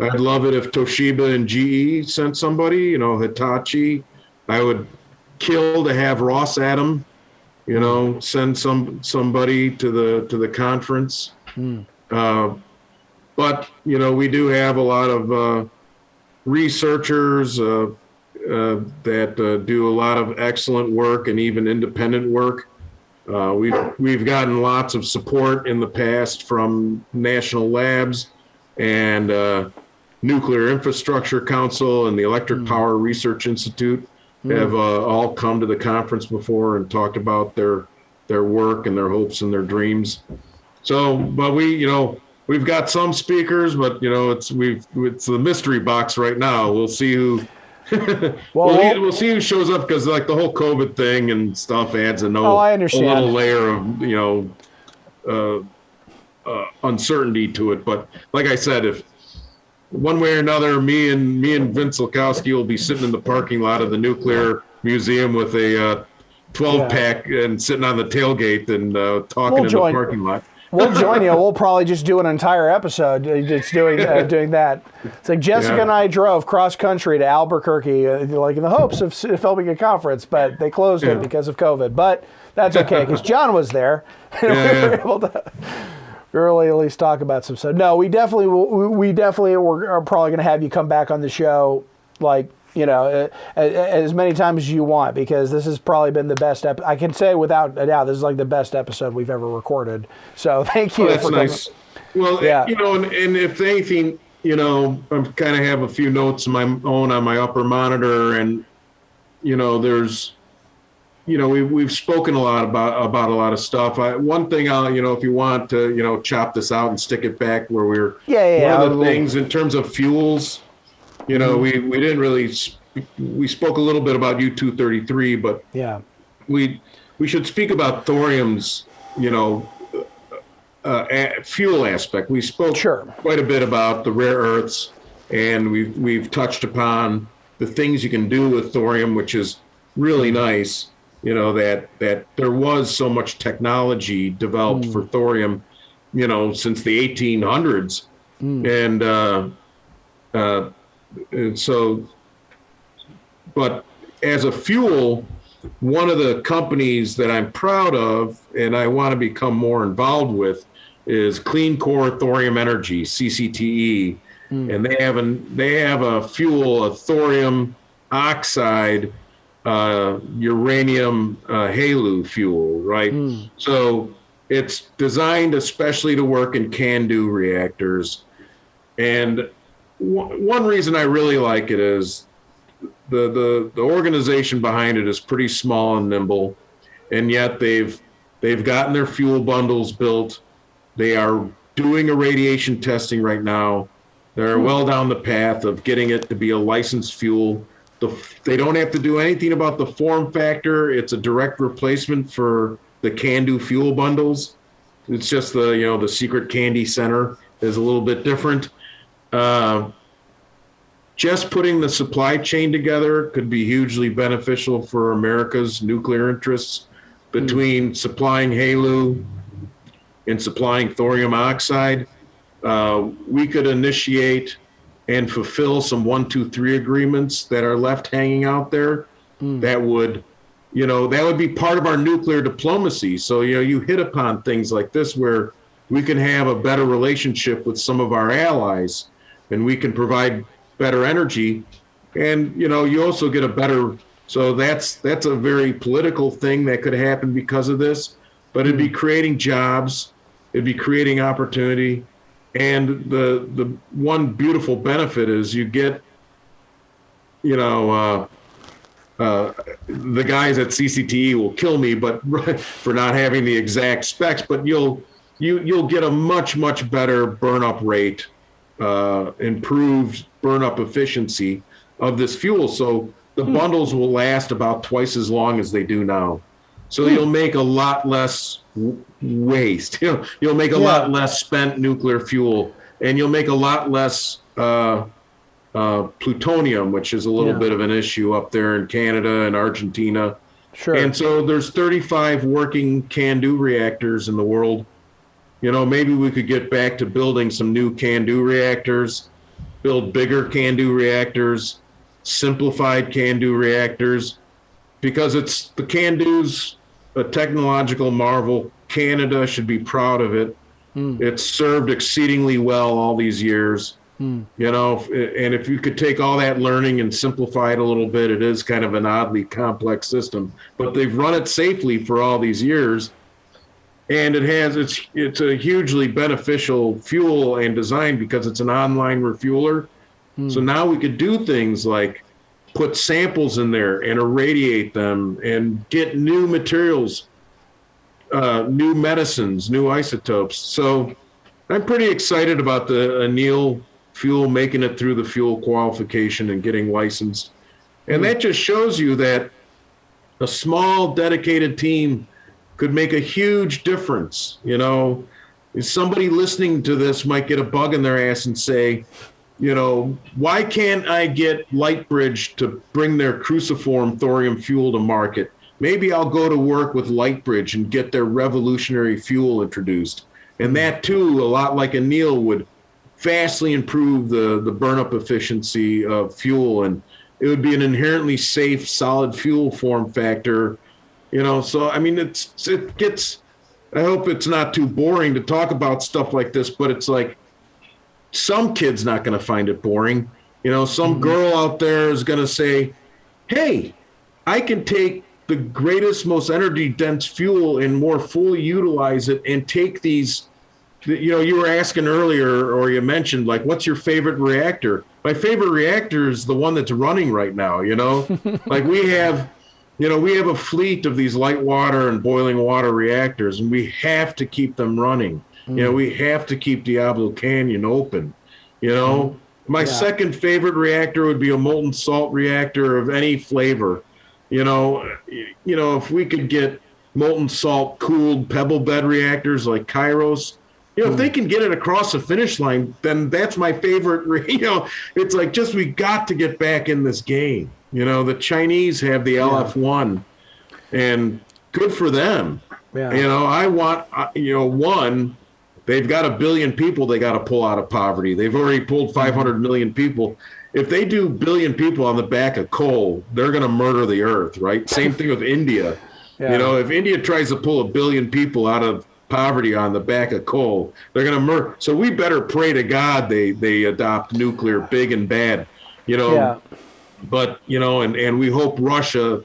I'd love it if Toshiba and GE sent somebody, Hitachi. I would kill to have Ross Adam, send somebody to the conference. But we do have a lot of researchers that do a lot of excellent work and even independent work. We've gotten lots of support in the past from national labs and Nuclear Infrastructure Council and the Electric Power Research Institute have all come to the conference before and talked about their work and their hopes and their dreams. So, but we've got some speakers, but it's the mystery box right now. We'll see who. We'll see who shows up, because like the whole COVID thing and stuff adds a little layer of uncertainty to it. But like I said, if one way or another, me and Vince Lukowski will be sitting in the parking lot of the Nuclear Museum with a 12-pack and sitting on the tailgate and talking in the parking lot. We'll join you. We'll probably just do an entire episode just doing that. It's like Jessica and I drove cross country to Albuquerque, like in the hopes of filming a conference, but they closed it because of COVID. But that's okay, because John was there, and we were able to really at least talk about some stuff. No, we definitely are probably going to have you come back on the show, like, as many times as you want, because this has probably been the best I can say without a doubt, this is like the best episode we've ever recorded. So thank you. That's nice. Well, and if anything, I kind of have a few notes of my own on my upper monitor, and there's we've spoken a lot about a lot of stuff. One thing if you want to chop this out and stick it back where we're one of the things in terms of fuels. We didn't really. We spoke a little bit about U-233, but we should speak about thorium's fuel aspect. We spoke quite a bit about the rare earths, and we've touched upon the things you can do with thorium, which is really nice. That there was so much technology developed for thorium, since the 1800s, and so, but as a fuel, one of the companies that I'm proud of and I want to become more involved with is Clean Core Thorium Energy, CCTE, and they have a fuel, a thorium oxide, uranium HALEU fuel, right? So it's designed especially to work in CANDU reactors, and one reason I really like it is the organization behind it is pretty small and nimble, and yet they've gotten their fuel bundles built. They are doing irradiation testing right now. They're well down the path of getting it to be a licensed fuel. They don't have to do anything about the form factor. It's a direct replacement for the CANDU fuel bundles. It's just the secret candy center is a little bit different. Just putting the supply chain together could be hugely beneficial for America's nuclear interests, between supplying HALEU and supplying thorium oxide. We could initiate and fulfill some 1, 2, 3 agreements that are left hanging out there. That would be part of our nuclear diplomacy. So, you hit upon things like this where we can have a better relationship with some of our allies, and we can provide better energy, and you also get a better. So that's a very political thing that could happen because of this, but it'd be creating jobs, it'd be creating opportunity, and the one beautiful benefit is you get, the guys at CCTE will kill me, but for not having the exact specs, but you'll get a much better burn up rate improved burn-up efficiency of this fuel. So the bundles will last about twice as long as they do now. So you'll make a lot less waste. You'll make a lot less spent nuclear fuel, and you'll make a lot less plutonium, which is a little bit of an issue up there in Canada and Argentina. Sure. And so there's 35 working CANDU reactors in the world. Maybe we could get back to building some new CANDU reactors, build bigger CANDU reactors, simplified CANDU reactors, because the CANDU's a technological marvel. Canada should be proud of it. It's served exceedingly well all these years. And if you could take all that learning and simplify it a little bit, it is kind of an oddly complex system, but they've run it safely for all these years. And it's a hugely beneficial fuel and design because it's an online refueler. So now we could do things like put samples in there and irradiate them and get new materials, new medicines, new isotopes. So I'm pretty excited about the anneal fuel making it through the fuel qualification and getting licensed. And that just shows you that a small dedicated team could make a huge difference. Somebody listening to this might get a bug in their ass and say, why can't I get Lightbridge to bring their cruciform thorium fuel to market? Maybe I'll go to work with Lightbridge and get their revolutionary fuel introduced. And that too, a lot like anneal, would vastly improve the burn-up efficiency of fuel, and it would be an inherently safe, solid fuel form factor. So I mean, it gets. I hope it's not too boring to talk about stuff like this, but it's like some kid's not going to find it boring. Some girl out there is going to say, "Hey, I can take the greatest, most energy-dense fuel and more fully utilize it, and take these." You were asking earlier, or you mentioned, like, what's your favorite reactor? My favorite reactor is the one that's running right now. Like we have a fleet of these light water and boiling water reactors, and we have to keep them running. We have to keep Diablo Canyon open. My second favorite reactor would be a molten salt reactor of any flavor. If we could get molten salt cooled pebble bed reactors like Kairos, if they can get it across the finish line, then that's my favorite. It's like, we got to get back in this game. The Chinese have the LF1, and good for them. I want, one, they've got 1 billion people they got to pull out of poverty. They've already pulled 500 million people. If they do 1 billion people on the back of coal, they're going to murder the earth, right? Same thing with India. If India tries to pull 1 billion people out of poverty on the back of coal, they're going to murder. So we better pray to God they adopt nuclear big and bad, But, and we hope Russia,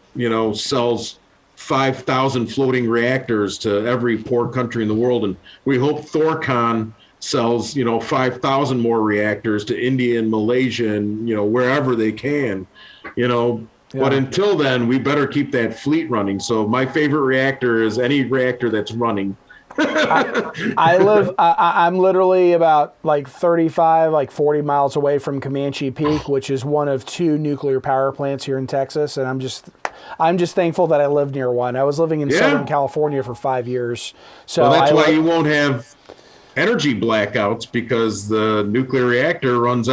sells 5,000 floating reactors to every poor country in the world. And we hope Thorcon sells, 5,000 more reactors to India and Malaysia and, wherever they can, But until then, we better keep that fleet running. So my favorite reactor is any reactor that's running. I'm literally about 35, 40 miles away from Comanche Peak, which is one of 2 nuclear power plants here in Texas. And I'm just thankful that I live near one. I was living in Southern California for 5 years. So that's why you won't have energy blackouts, because the nuclear reactor runs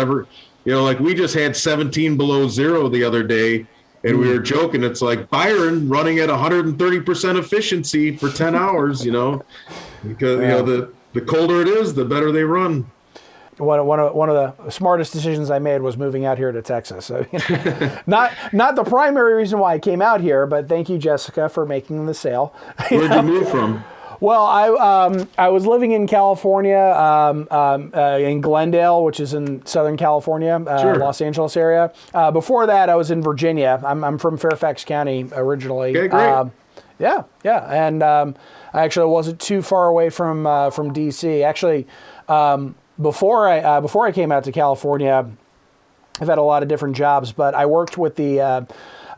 we just had 17 below zero the other day. And we were joking, it's like Byron running at 130% efficiency for 10 hours, because, the colder it is, the better they run. One of the smartest decisions I made was moving out here to Texas. Not the primary reason why I came out here, but thank you, Jessica, for making the sale. Where'd you move from? Well, I was living in California, in Glendale, which is in Southern California, Los Angeles area. Before that, I was in Virginia. I'm from Fairfax County originally. Okay, great. And I actually wasn't too far away from DC. Actually, before I came out to California, I've had a lot of different jobs, but I worked with the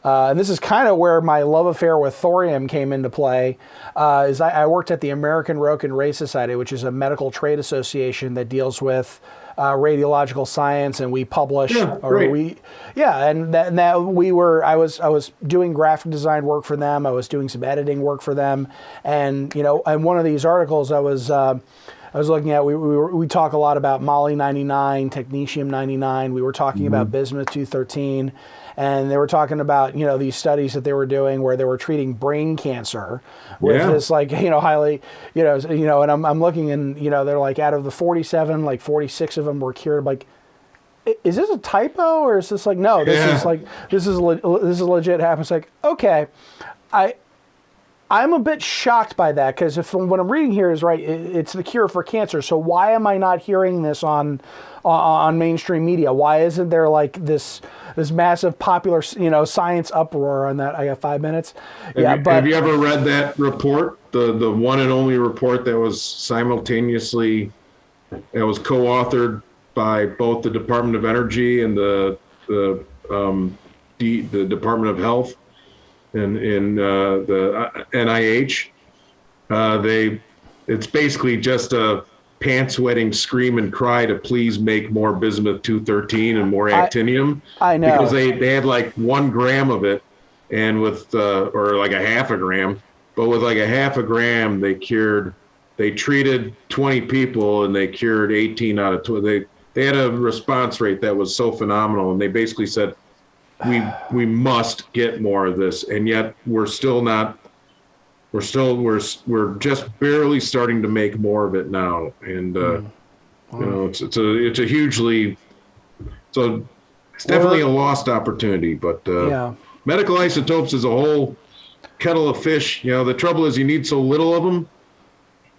and this is kind of where my love affair with thorium came into play, I worked at the American Roke and Ray Society, which is a medical trade association that deals with radiological science, and we publish. Great. And that we were. I was doing graphic design work for them. I was doing some editing work for them, and and one of these articles I was looking at. We talk a lot about moly 99, technetium 99. We were talking about bismuth 213. And they were talking about, these studies that they were doing where they were treating brain cancer with this highly, and I'm looking and, they're like out of the 47, like 46 of them were cured. Like, is this a typo or is this like, no, this is legit happens. Like, okay, I'm a bit shocked by that because if what I'm reading here is right, it's the cure for cancer. So why am I not hearing this on mainstream media? Why isn't there like this massive popular science uproar on that? I got 5 minutes. Have you ever read that report, the one and only report that was co-authored by both the Department of Energy and the Department of Health? In the NIH, it's basically just a pants-wetting scream and cry to please make more bismuth 213 and more actinium. I know, because they had like 1 gram of it, and with or like a half a gram, but with like a half a gram, they treated 20 people and they cured 18 out of 20. They had a response rate that was so phenomenal, and they basically said, we must get more of this, and yet we're just barely starting to make more of it now, and it's definitely a lost opportunity, but medical isotopes is a whole kettle of fish. The trouble is you need so little of them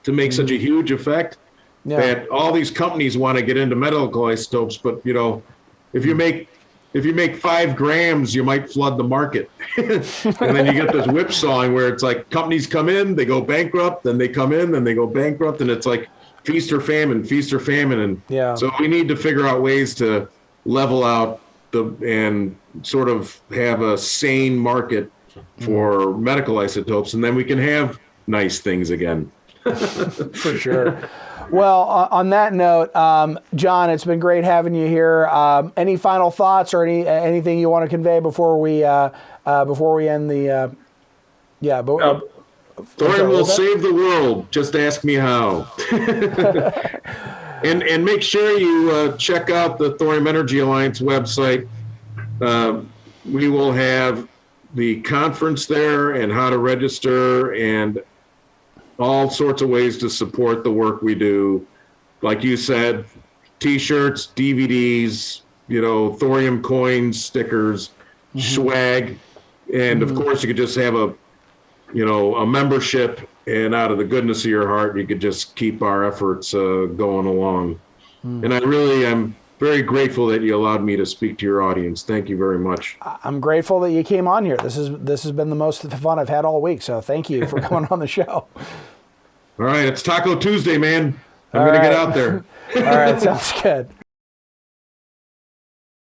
to make such a huge effect that all these companies want to get into medical isotopes, but if you make 5 grams, you might flood the market. And then you get this whipsawing where it's like companies come in, they go bankrupt, then they come in, then they go bankrupt. And it's like feast or famine. And so we need to figure out ways to level out and sort of have a sane market for medical isotopes. And then we can have nice things again. For sure. Well, on that note, John, it's been great having you here. Any final thoughts or anything you want to convey before we end the? Thorium will save the world. Just ask me how. and make sure you check out the Thorium Energy Alliance website. We will have the conference there and how to register and all sorts of ways to support the work we do. Like you said, T-shirts, DVDs, thorium coins, stickers, swag. And of course you could just have a membership, and out of the goodness of your heart, you could just keep our efforts going along. And I really am very grateful that you allowed me to speak to your audience. Thank you very much. I'm grateful that you came on here. This has been the most fun I've had all week. So thank you for coming on the show. All right. It's Taco Tuesday, man. I'm going to get out there. All right. Sounds good.